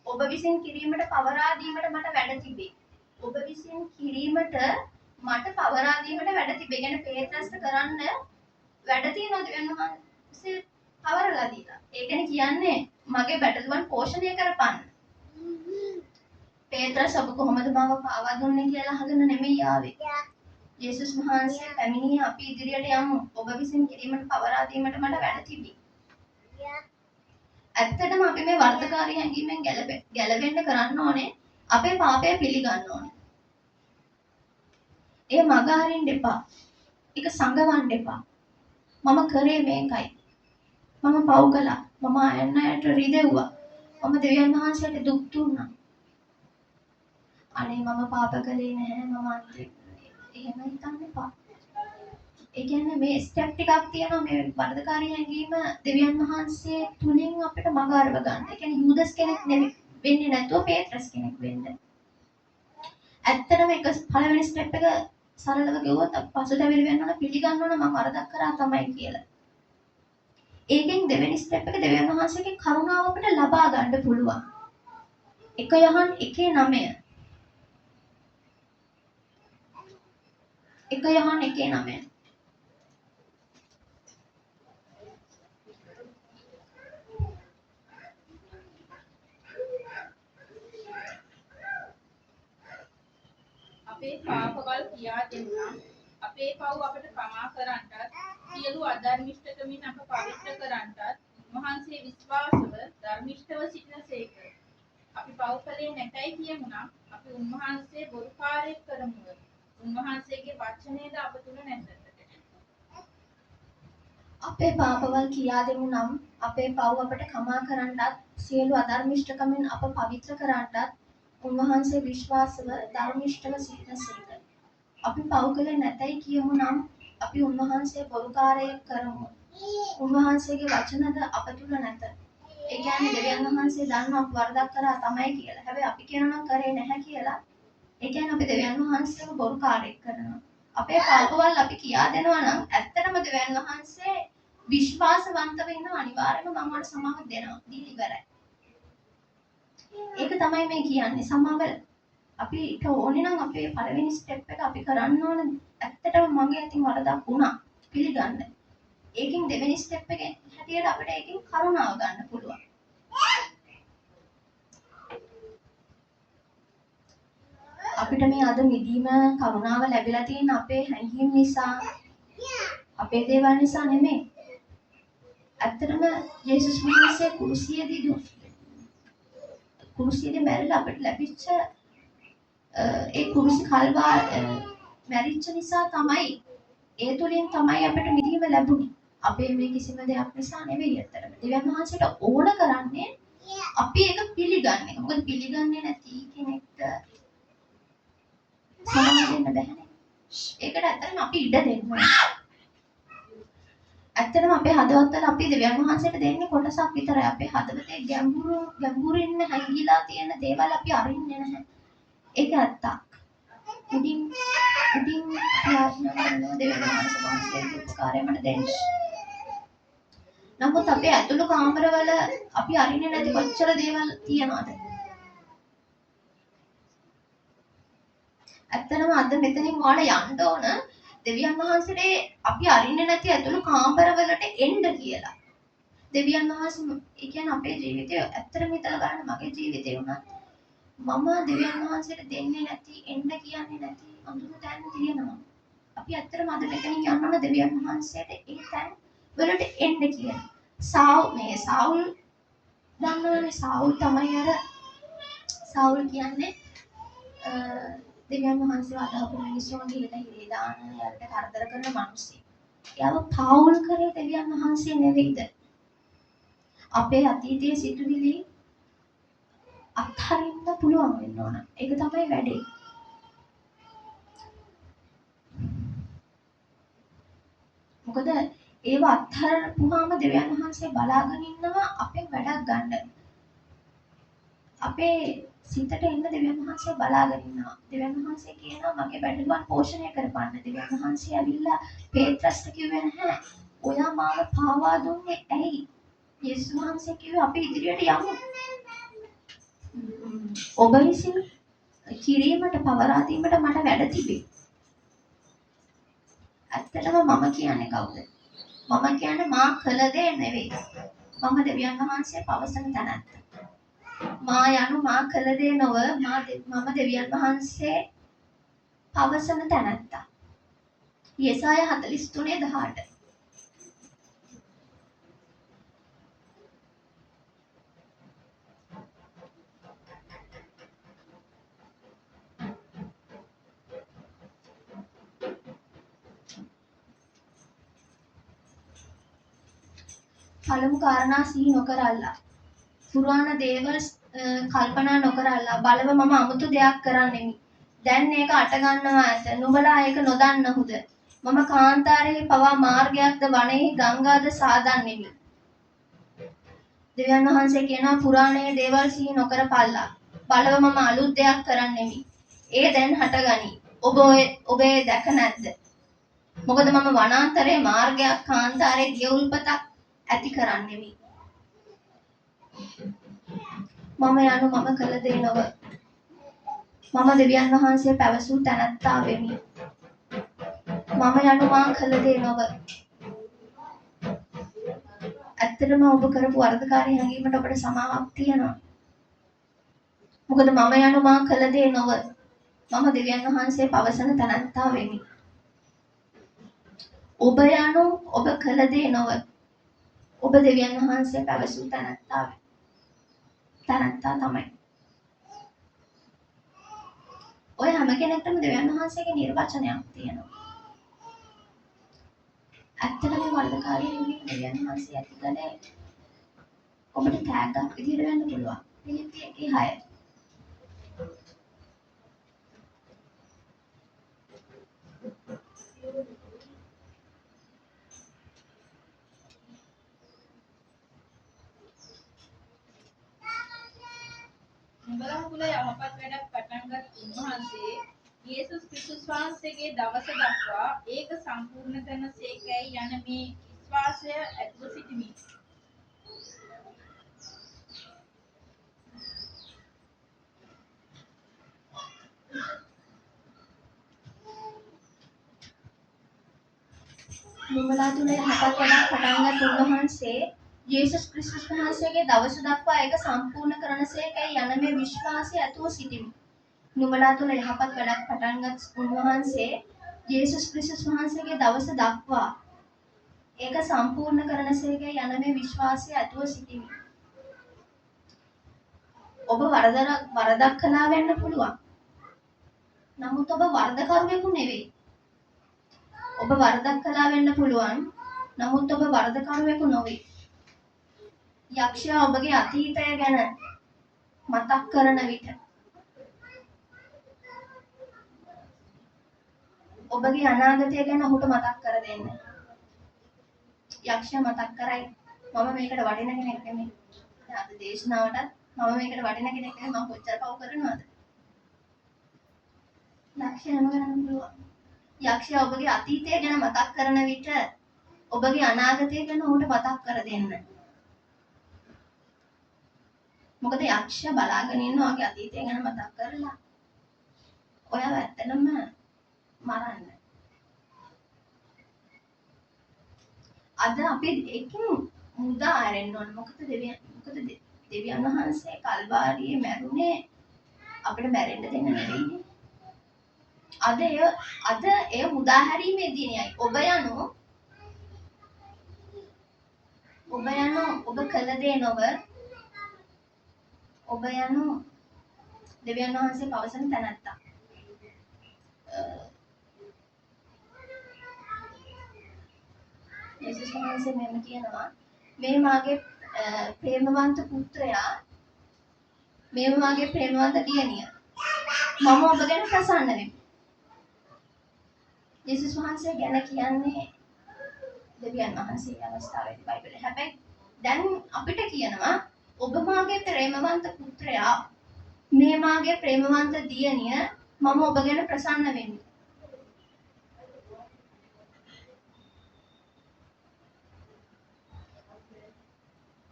ඔබ විසින් කිරීමට පවරා දීමට මට වැඩ තිබේ. ඔබ විසින් කිරීමට මට පවරා දීමට වැඩ තිබේ. කියන්නේ පේත්‍රස්ට කරන්න වැඩ තියෙනවා දෙවියන් වහන්සේ පවරලා දීලා. ඒ කියන්නේ මගේ බැටළුවන් පෝෂණය කරපන්න. පේත්‍රස් ඔබ කොහොමද මාව පාවා දුන්නේ කියලා අහගෙන නෙමෙයි ආවේ. යේසුස් වහන්සේ පැමිණි අපි ඉදිරියට යමු. ඔබ විසින් කිරීමට පවරා දීමට මට වැඩ තිබේ. ඇත්තටම අපි මේ වර්තකාරී හැඟීමෙන් ගැලවෙන්න කරන්න ඕනේ අපේ පාපය පිළිගන්න ඕනේ. ඒ මග අරින්න එපා. ඒක සංගවන්න එපා. මම කරේ මේකයි. මම පව් කළා. මම අයන්නයට රිදෙව්වා. මම දෙවියන් වහන්සේට දුක් දුන්නා. අනේ මම පාප කළේ නැහැ. මම එහෙම හිතන්න එපා. ඒ කියන්නේ මේ ස්ටෙප් ටිකක් තියෙනවා මේ වර්ධකාරී හැඟීම දෙවියන් වහන්සේ තුලින් අපිට මඟ අරව ගන්න. ඒ කියන්නේ යූදස් කෙනෙක් නෙවෙයි වෙන්නේ නැතුව පේත්‍රස් කෙනෙක් වෙන්න. ඇත්තටම එක පළවෙනි ස්ටෙප් එක සරලව ගෙවුවොත් පසුතැවිලි වෙන්න ඕන පිළිගන්න ඕන මම වරදක් කරා තමයි කියලා. ඒකෙන් දෙවෙනි ස්ටෙප් එක දෙවියන් වහන්සේගේ කරුණාව අපිට ලබා ගන්න පුළුවන්. 1 යොහන් 1:9 1 යොහන් 1:9 අපේ පාපවල් කියා දෙන්නම්. අපේ පව් අපට කමා කරන්නටත් සියලු අධර්මිෂ්ඨකමින් අප පවිත්‍ර කරන්නටත් උන්වහන්සේ විශ්වාසව ධර්මිෂ්ඨව සිටිනසේක. අපි පව් කළේ නැතයි කියමු නම් අපි උන්වහන්සේ බොරුකාරයෙක් කරමුද? උන්වහන්සේගේ වචනයද අප තුල නැත. අපේ පාපවල් කියා දෙමු නම් අපේ පව් අපට කමා කරන්නටත් සියලු අධර්මිෂ්ඨකමින් අප පවිත්‍ර කරන්නටත් උන්වහන්සේ විශ්වාසව ධර්මිෂ්ඨව සිටිනසේක. අපි පව් කළේ නැතයි කියමු නම් අපි උන්වහන්සේ බොරුකාරයෙක් කරමු. උන්වහන්සේගේ වචනද අප තුල නැත. ඒ කියන්නේ දෙවියන් වහන්සේ දන්නවා අපි වරදක් කරා තමයි කියලා. හැබැයි අපි කියනවා කරේ නැහැ කියලා. ඒ කියන්නේ අපි දෙවියන් වහන්සේව බොරුකාරයෙක් කරනවා. අපේ පාපවල් අපි කියා දෙනවා නම් ඇත්තටම දෙවියන් වහන්සේ විශ්වාසවන්තව ඉන්න අනිවාර්යයෙන්ම මම වල සමාව දෙනවා. දීලා ඉවරයි. ඒක තමයි මේ කියන්නේ සමාව. අපිට ඕනේ නම් අපේ පළවෙනි ස්ටෙප් එක අපි කරන්න ඕන ඇත්තටම මගේ අතින් වරදක් වුණා පිළිගන්න. ඒකෙන් දෙවෙනි ස්ටෙප් එකේ හැටියට අපිට ඒකෙන් කරුණාව ගන්න පුළුවන්. අපිට මේ අද මිදීම කරුණාව ලැබිලා තියෙන අපේ හැඟීම් නිසා අපේ දේවල් නිසා නෙමෙයි. ඇත්තටම යේසුස් වහන්සේ කුරුසියේදී මැරිලා අපිට ලැබිච්ච ඒ කුරුසි කල්වා මැරිච්ච නිසා තමයි ඒ තුලින් තමයි අපිට මිදීම ලැබුණේ. අපේ මේ කිසිම දෙයක් නිසා නෙවෙයි ඇත්තටම. දෙවියන් වහන්සේට ඕන කරන්නේ අපි ඒක පිළිගන්න එක. මොකද පිළිගන්නේ නැති කෙනෙක්ට සමාව දෙන්න බැහැ. ඒකට ඇත්තටම අපි ඉඩ දෙන්න ඕනේ. ඇත්තටම අපේ හදවතවල අපි දෙවියන් වහන්සේට දෙන්නේ කොටසක් විතරයි. අපේ හදවතේ ගැඹුරින් හැංගිලා තියෙන දේවල් අපි අරින්නේ නැහැ. ඒක ඇත්තක්. ඉතින් ප්‍රාර්ථනා කරනවා දෙවියන් වහන්සේගේ උපකාරය මට දෙන්න. නමුත් අපේ ඇතුළු කාමරවල අපි අරින්නේ නැති කොච්චර දේවල් තියනවද? ඇත්තටම අද මෙතනින් ඔයාලා යන්න ඕන දෙවියන් වහන්සේට අපි අරින්නේ නැති ඇතුළු කාමරවලට එන්න කියලා. දෙවියන් වහන්සේ ඒ කියන්නේ අපේ ජීවිතය ඇත්තටම හිතලා බලන්න මගේ ජීවිතේ වුණත් මම දෙවියන් වහන්සේට දෙන්නේ නැති එන්න කියන්නේ නැති අඳුර තැන් තියෙනවා. අපි ඇත්තටම අද මෙතනින් යන්න ඕන දෙවියන් වහන්සේට ඒ තැන් වලට එන්න කියලා. සාවුල් දන්නවනේ සාවුල් තමයි අර සාවුල් කියන්නේ දෙවියන් වහන්සේව අදහපු මිනිස්සුන් ගිහලා හිරේ දාන යාලට කරදර කරන මිනිස්සු. එයාව පාවුල් කරේ දෙවියන් වහන්සේ නෙවෙයිද? අපේ අතීතයේ සිතුවිලි අත්හරින්න පුළුවන් වෙන්න ඕන. ඒක තමයි වැඩේ. මොකද ඒව අත්හරපුවාම දෙවියන් වහන්සේ බලාගෙන ඉන්නවා අපේ වැඩක් ගන්න. අපේ සිතට එන්න දෙවියන් වහන්සේ බලාගෙන ඉන්නවා. දෙවියන් වහන්සේ කියනවා මගේ වැඩලුවන් පෝෂණය කරපන්න. දෙවියන් වහන්සේ ඇවිල්ලා පේත්‍රස්ට කිව්වේ නැහැ. ඔයා මාව පාවා දුන්නේ ඇයි? යේසුස් වහන්සේ කිව්වේ අපි ඉදිරියට යමු. ඔබ විසින් කිරීමට පවරා දීමට මට වැඩ තිබේ. ඇත්තටම මම කියන්නේ කවුද? මම කියන්නේ මා කළ දේ නෙවෙයි. මම දෙවියන් වහන්සේ පවසන තැනැත්ත. මා යනු මා කළ දේ නොව මම දෙවියන් වහන්සේ පවසන තැනැත්තා. යෙසාය 43:18. පළමු කාරණා සිහි නොකරල්ලා. පුරාණ දේවල් කල්පනා නොකරල්ලා. බලව මම අමුතු දෙයක් කරන්නෙමි. දැන් මේක අට ගන්නවා ඇත. නුඹලා ඒක නොදන්නහුද? මම කාන්තාරයේ පවා මාර්ගයක්ද වනයේ ගංගාද සාදන්නෙමි. දෙවියන් වහන්සේ කියනවා පුරාණයේ දේවල් සිහි නොකරපල්ලා. බලව මම අලුත් දෙයක් කරන්නෙමි. ඒ දැන් හටගනි. ඔබ ඒ දැක නැද්ද? මොකද මම වනාන්තරයේ මාර්ගයක් කාන්තාරයේ දියුල්පතක් ඇති කරන්නෙමි. මම යනු මම කළ දේ නොව මම දෙවියන් වහන්සේ පැවසූ තැනැත්තා වෙමි. මම යනු මා කළ දේ නොව. ඇත්තටම ඔබ කරපු වරදකාරී හැඟීමට ඔබට සමාවක් තියෙනවා. මොකද මම යනු මා කළ දේ නොව මම දෙවියන් වහන්සේ පවසන තැනැත්තා වෙමි. ඔබ යනු ඔබ කළ දේ නොව ඔබ දෙවියන් වහන්සේ පැවසූ තැනැත්තා තමයි. ඔය හැම කෙනෙක්ටම දෙවියන් වහන්සේගේ නිර්වචනයක් තියෙනවා. ඇත්තටම මේ වර්ධකාරී වීම දෙවියන් වහන්සේ ඇති කළේ ඔබට තෑග්ගක් විදිහට වෙන්න පුළුවන්. පිළිපි 1:6. නුඹලා තුළ යහපත් වැඩක් පටන්ගත් උන්වහන්සේ යේසුස් ක්‍රිස්තුස් වහන්සේගේ දවස දක්වා ඒක සම්පූර්ණ කරන සේකැයි යන මේ විශ්වාසය ඇතුව සිටිමි. නුඹලා තුළ යහපත් වැඩක් පටන්ගත් උන්වහන්සේ යේසුස් ක්‍රිස්තුස් වහන්සේගේ දවස දක්වා ඒක සම්පූර්ණ කරනසේකයි යන මේ විශ්වාසය ඇතුව සිටිමි. නුඹලා තුළ යහපත් වැඩක් පටන්ගත් උන්වහන්සේ යේසුස් ක්‍රිස්තුස් වහන්සේගේ දවස දක්වා ඒක සම්පූර්ණ කරනසේකයි යන මේ විශ්වාසය ඇතුව සිටිමි. ඔබ වරදක් කළා වෙන්න පුළුවන්. නමුත් ඔබ වරදකරුවෙකු නෙවෙයි. ඔබ වරදක් කළා වෙන්න පුළුවන්. නමුත් ඔබ වරදකරුවෙකු නොවේ. යක්ෂයා ඔබගේ අතීතය ගැන මතක් කරන විට ඔබගේ අනාගතය ගැන ඔහුට මතක් කර දෙන්න. යක්ෂයා මතක් කරයි මම මේකට වටින කෙනෙක් නෙමෙයි. අද දේශනාවට මම මේකට වටින කෙනෙක් නෙමෙයි. මම කොච්චර පව් කරනවද? යක්ෂයා නම පුළුවන්. යක්ෂයා ඔබගේ අතීතය ගැන මතක් කරන විට ඔබගේ අනාගතය ගැන ඔහුට මතක් කර දෙන්න. මොකද යක්ෂයා බලාගෙන ඉන්නවා ඔයාගේ අතීතය ගැන මතක් කරලා ඔයාව ඇත්තටම මරන්න. අද අපි ඒකෙන් මුදා ආරෙන්න ඕන. මොකද දෙවියන් වහන්සේ කල්වාරියේ මැරුණේ අපිට මැරෙන්න දෙන්න නෙවෙයිනේ. අද ඒ මුදා හැරීමේ දිනයයි. ඔබ කළ දේ නොව ඔබ යනු දෙවියන් වහන්සේ පවසන තැනැත්තා. යේසුස් වහන්සේ මෙහෙම කියනවා මේ මාගේ ප්‍රේමවන්ත පුත්‍රයා මේ මාගේ ප්‍රේමවන්ත දියණිය මම ඔබ ගැන ප්‍රසන්න වෙමි. යේසුස් වහන්සේ ගැන කියන්නේ දෙවියන් වහන්සේ අවස්ථාවේදී බයිබලයේ. හැබැයි දැන් අපිට කියනවා ඔබ මාගේ ප්‍රේමවන්ත පුත්‍රයා මේ මාගේ ප්‍රේමවන්ත දියණිය මම ඔබ ගැන ප්‍රසන්න වෙමි.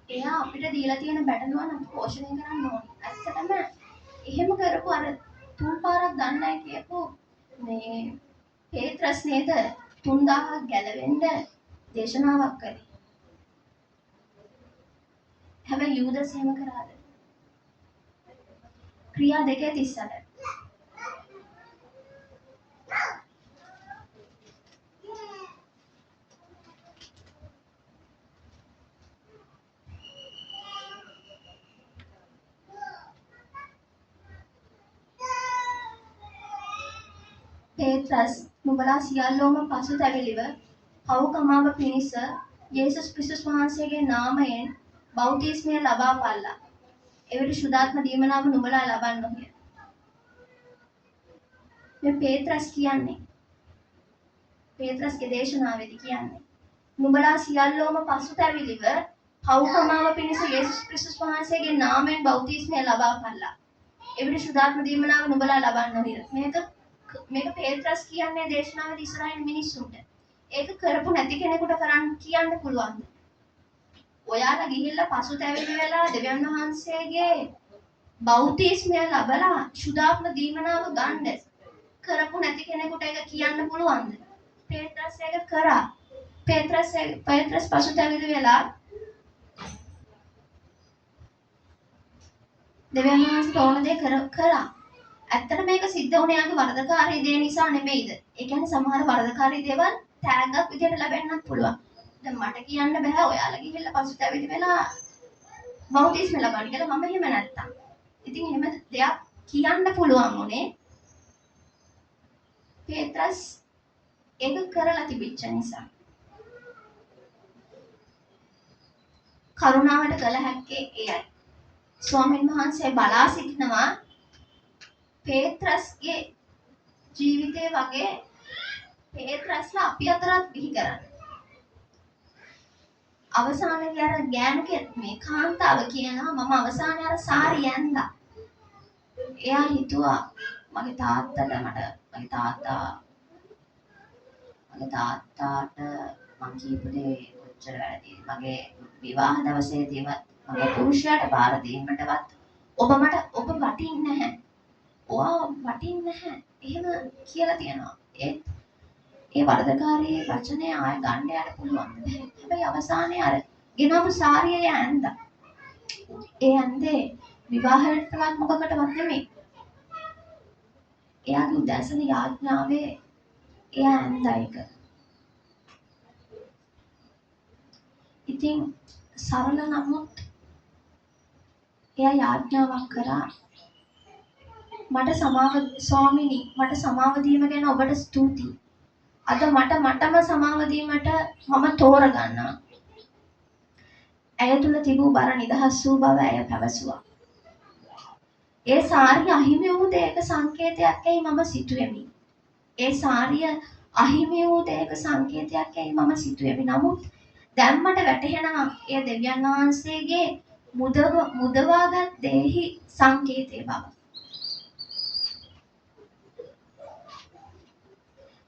එයා අපිට දීලා තියෙන බැටළුවන් අපි පෝෂණය කරන්න ඕනේ. ඇත්තටම එහෙම කරපු අර තුන් පාරක් දන්නයි කියපු මේ පේත්‍රස් නේද 3000ක් ගැලවෙන්න දේශනාවක් කරේ. හැබැයි යූදස් එහෙම කරාද? ක්‍රියා 2:38. පේත්‍රස් නුඹලා සියල්ලෝම පසුතැවිලිව පව්කමාව පිණිස යේසුස් ක්‍රිස්තුස් වහන්සේගේ නාමයෙන් බෞතිස්මය ලබා පල්ලා. එවිට සුදාත්ම දීමනාව නුඹලා ලබන්නෝය. මේ පේත්‍රස් කියන්නේ පේත්‍රස්ගේ දේශනාවේදී කියන්නේ නුඹලා සියල්ලෝම පසුතැවිලිව පව්කමාව පිණිස යේසුස් ක්‍රිස්තුස් වහන්සේගේ නාමයෙන් බෞතිස්මය ලබා පල්ලා. එවිට සුදාත්ම දීමනාව නුඹලා ලබන්නෝය. මේක පේත්‍රස් කියන්නේ දේශනාවේදී ඉස්සරහින් මිනිස්සුන්ට. ඒක කරපු නැති කෙනෙකුට කරන්න කියන්න පුළුවන්ද? ඔයාලා ගිහිල්ලා පසුතැවිලි වෙලා දෙවියන් වහන්සේගේ බෞතිස්මය ලැබලා සුදාත්ම දීමනාව ගන්න කරපු නැති කෙනෙකුට ඒක කියන්න පුළුවන්ද? පේත්‍රස් ඒක කරා. පේත්‍රස් පසුතැවිලි වෙලා දෙවියන් වහන්සේට ඕන දේ කරා. ඇත්තට මේක සිද්ධ වුණේ යාගේ වරදකාරී දේ නිසා නෙමෙයිද? ඒ කියන්නේ සමහර වරදකාරී දේවල් තෑග්ගක් විදියට ලැබෙන්නත් පුළුවන්. දැන් මට කියන්න බෑ ඔයාලා ගිහිල්ලා පසුතැවිලි වෙලා බෞතිස්ම ලබන්න කියලා මම එහෙම නැත්තම්. ඉතින් එහෙම දෙයක් කියන්න පුළුවන් උනේ පේත්‍රස් ඒක කරලා තිබිච්ච නිසා. කරුණාවට කළ හැක්කේ එයයි. ස්වාමීන් වහන්සේ බලා සිටිනවා පේත්‍රස්ගේ ජීවිතේ වගේ පේත්‍රස්ලා අපි අතරත් බිහි කරන්න. අවසානයේ අර ගෑනුගේ මේ කාන්තාව කියනවා මම අවසානයේ අර සාරි ඇඳා. එයා හිතුවා මගේ තාත්තට මගේ තාත්තාට මං කියපු දේ කොච්චර වැරදිද. මගේ විවාහ දවසේදීවත් මගේ පුරුෂයාට බාර දීමටවත් ඔබ වටින්නේ නැහැ. ඔයා වටින්නේ නැහැ. එහෙම කියලා තියෙනවා. ඒ වරදකාරී වචනේ ආය ගන්න යන්න පුළුවන්. හැබැයි අවසානයේ අර ගෙනවපු සාරිය ඇඳා. ඒ ඇඳේ විවාහයටවත් මොකකටවත් නෙමෙයි. එයාගේ උදෑසන යාඥාවේ එයා ඇඳා ඒක. ඉතින් සරල නමුත් එයා යාඥාවක් කරා මට ස්වාමිනී මට සමාව දීම ගැන ඔබට ස්තුතියි. අද මටම සමාව දීමට මම තෝරගන්නවා. ඇය තුල තිබූ බර නිදහස් වූ බව ඇය පැවසුවා. ඒ සාරිය අහිමි වූ දෙයක සංකේතයක් ඇයි මම සිතුවෙමි. ඒ සාරිය අහිමි වූ දෙයක සංකේතයක් ඇයි මම සිතුවෙමි. නමුත් දැන් මට වැටහෙනවා ඒ දෙවියන් වහන්සේගේ මුදවාගත් දෙහි සංකේතය බව.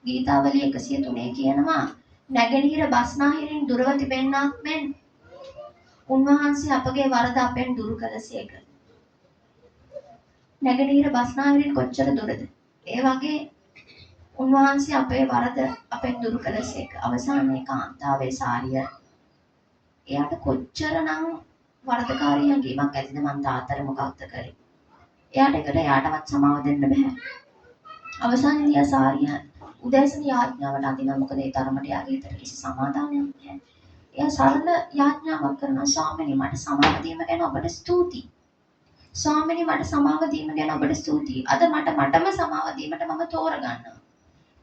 ගීතාවලිය 103 කියනවා නැගෙනහිර බස්නාහිරින් දුරව තිබෙන්නාක් මෙන් උන්වහන්සේ අපගේ වරද අපෙන් දුරු කළසේක. නැගෙනහිර බස්නාහිරින් කොච්චර දුරද? ඒ වගේ උන්වහන්සේ අපේ වරද අපෙන් දුරු කළසේක. අවසානයේ කාන්තාවේ සාරිය එයාට කොච්චරනම් වරදකාරී හැඟීමක් ඇතිද මං තාත්තට මොකක්ද කරේ. එයාටවත් සමාව දෙන්න බෑ. අවසානයේ සාරිය උදෑසන යාඥාවට අදිනවා. මොකද ඒ තරමට යාගේ හිතට කිසි සමාදානයක් නැහැ. එයා සරල යාඥාවක් කරනවා ස්වාමිනී මට සමාව දීම ගැන ඔබට ස්තුතියි. ස්වාමිනී මට සමාව දීම ගැන ඔබට ස්තුතියි. අද මටම සමාව දීමට මම තෝරගන්නවා.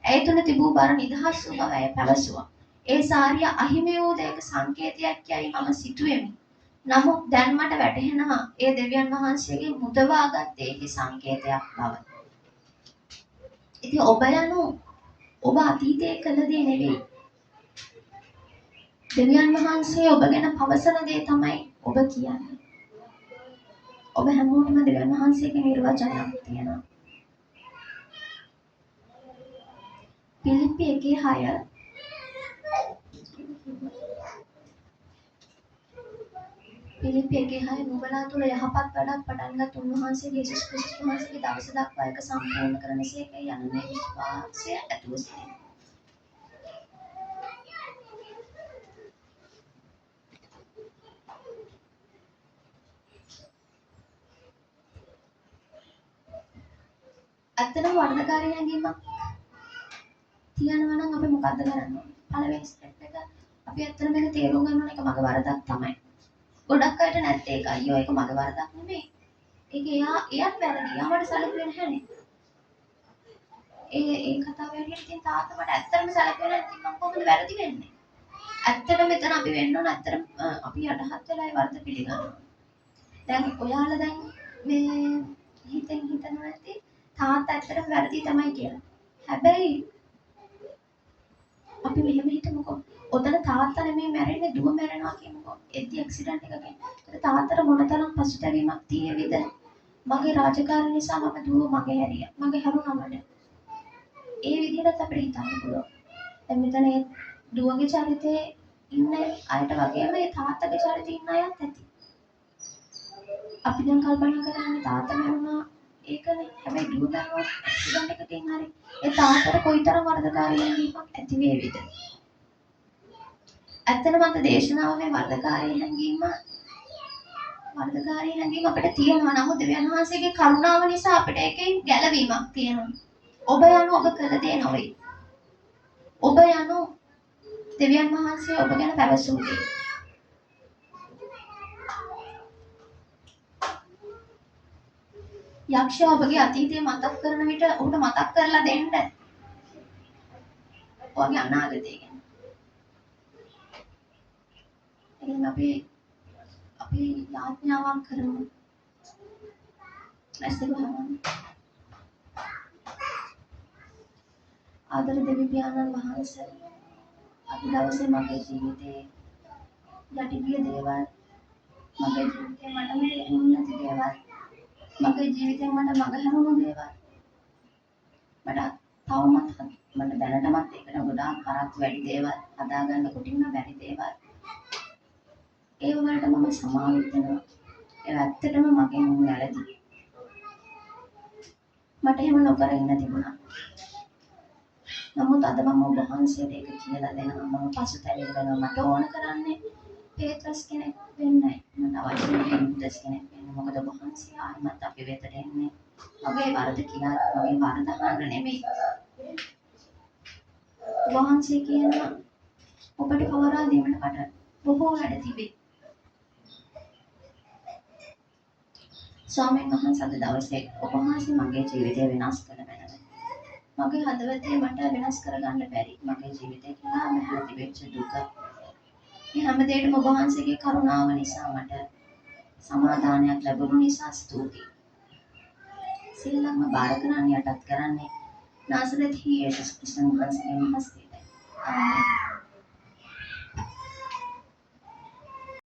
ඇය තුල තිබූ බර නිදහස් වූ බව ඇය පැවසුවා. ඒ සාරිය අහිමි වූ දෙයක සංකේතයක් යයි මම සිතුවෙමි. නමුත් දැන් මට වැටහෙනවා ඒ දෙවියන් වහන්සේගේ මුදවාගත් දෙයක සංකේතයක් බව. ඉතින් ඔබ අතීතයේ කළ දේ නෙවෙයි. දෙවියන් වහන්සේ ඔබ ගැන පවසන දේ තමයි ඔබ කියන්නේ. ඔබ හැමෝටම දෙවියන් වහන්සේගේ නිර්වචනයක් තියෙනවා. පිලිප්පි 1:6 නුඹලා තුළ යහපත් වැඩක් පටන්ගත් උන්වහන්සේගේ යේසුස් ක්‍රිස්තුස් වහන්සේගේ දවස දක්වා ඒක සම්පූර්ණ කරන සේකයි යන මේ විශ්වාසය ඇතුව සිටිනවා. ඇත්තටම වර්ධකාරී හැඟීමක් තියනවා නම් අපි මොකද්ද කරන්නේ? පළවෙනි ස්ටෙප් එක අපි ඇත්තටම මේක තේරුම් ගන්න ඕන එක මගේ වරදක් තමයි. ගොඩක් අයට නැත්තේ ඒක අයියෝ ඒක මගේ වරදක් නෙමෙයි. ඒක එයාත් වැරදි. යාමට සැලකුවේ නැහැනේ. ඒ කතාව ඇරියට ඉතින් තාත්තා මට ඇත්තටම සැලකුවේ නැත්නම් මම කොහොමද වැරදි වෙන්නේ? ඇත්තටම මෙතන අපි වෙන්න ඕන ඇත්තටම අපි යටහත් වෙලා ඒ වරද පිළිගන්නවා. දැන් ඔයාලා දැන් මේ හිතනවා නැති තාත්තා ඇත්තටම වැරදි තමයි කියලා. හැබැයි අපි මෙහෙම හිතමුකෝ. ඔතන තාත්තා නෙමෙයි මැරෙන්නේ දුව මැරෙනවා කියමුකෝ. එද්දි ඇක්සිඩන්ට් එකකින්. ඒක තාත්තට මොනතරම් පසුතැවීමක් තියෙවිද? මගේ රාජකාරී නිසා මම දුව මගේ හැරියා. මගේ හැරුණාමද? ඒ විදිහට අපිට හිතන්න පුළුවන්. දැන් මෙතන ඒ දුවගේ චරිතේ ඉන්න අයට වගේම ඒ තාත්තගේ චරිතේ ඉන්න අයත් ඇති. අපි දැන් කල්පනා කරන්නේ තාත්තා මැරුණා ඒකනේ. හැබැයි දුව මැරුණා ඇක්සිඩන්ට් එකකින් හරි ඒ තාත්තට කොයිතරම් වරදකාරී හැඟීමක් ඇති වේවිද? ඇත්තටම අද දේශනාවේ වරදකාරී හැඟීම අපිට තියෙනවා. නමුත් දෙවියන් වහන්සේගේ කරුණාව නිසා අපිට ඒකෙන් ගැලවීමක් තියෙනවා. ඔබ යනු ඔබ කළ දේ නොවේ. ඔබ යනු දෙවියන් වහන්සේ ඔබ ගැන පැවසූවේ යක්ෂයා ඔබගේ අතීතය මතක් කරන විට ඔහුට මතක් කරලා දෙන්න ඔයාගේ අනාගතය ගැන. එහෙනම් අපි යාඥාවක් කරමු. ඇස්තේ වහන්න. ආදර දෙවි පියාණන් වහන්සේ අද දවසේ මගේ ජීවිතේ යටිගිය දේවල් මගේ ජීවිතේ මට තේරුම් නැති දේවල් මගේ ජීවිතේ මට මගහැරුණු දේවල් මට දැනටමත් ඒකට ගොඩාක් කරක් වැඩි දේවල් හදාගන්න කොටින්ම බැරි දේවල් ඒ වලට මම සමාව වෙනවා. ඒ ඇත්තටම මගෙන් වැරදි. මට එහෙම නොකර ඉන්න තිබුණා. නමුත් අද මම ඔබ වහන්සේට ඒක කියලා දෙනවා. මම පසුතැවෙනවා. මට ඕන කරන්නේ පේත්‍රස් කෙනෙක් වෙන්නයි. මට අවශ්‍ය නැහැ යුදස් කෙනෙක් වෙන්න. මොකද ඔබ වහන්සේ ආයිමත් අපි වෙතට එන්නේ මගේ වරද කියලා මගේ වරද අහන්න නෙමෙයි. ඔබ වහන්සේ කියනවා ඔබට පවරා දීමට මට බොහෝ වැඩ තිබේ. ස්වාමීන් වහන්සේ අද දවසේ ඔබ වහන්සේ මගේ ජීවිතය වෙනස් කළ බැලුවා. මගේ හදවතේ මට වෙනස් කරගන්න බැරි මගේ ජීවිතේ කියලා මට තිබෙච්ච දුක. මේ හැම දෙයකම ඔබ වහන්සේගේ කරුණාව නිසා මට සමාදානයක් ලැබුණු නිසා ස්තුතියි. සියල්ලම බාර කරන්න යටත් කරන්නේ නාසරෙත් යේසුස් ක්‍රිස්තුස් වහන්සේගේ මහත් සිතයි. ආමේන්.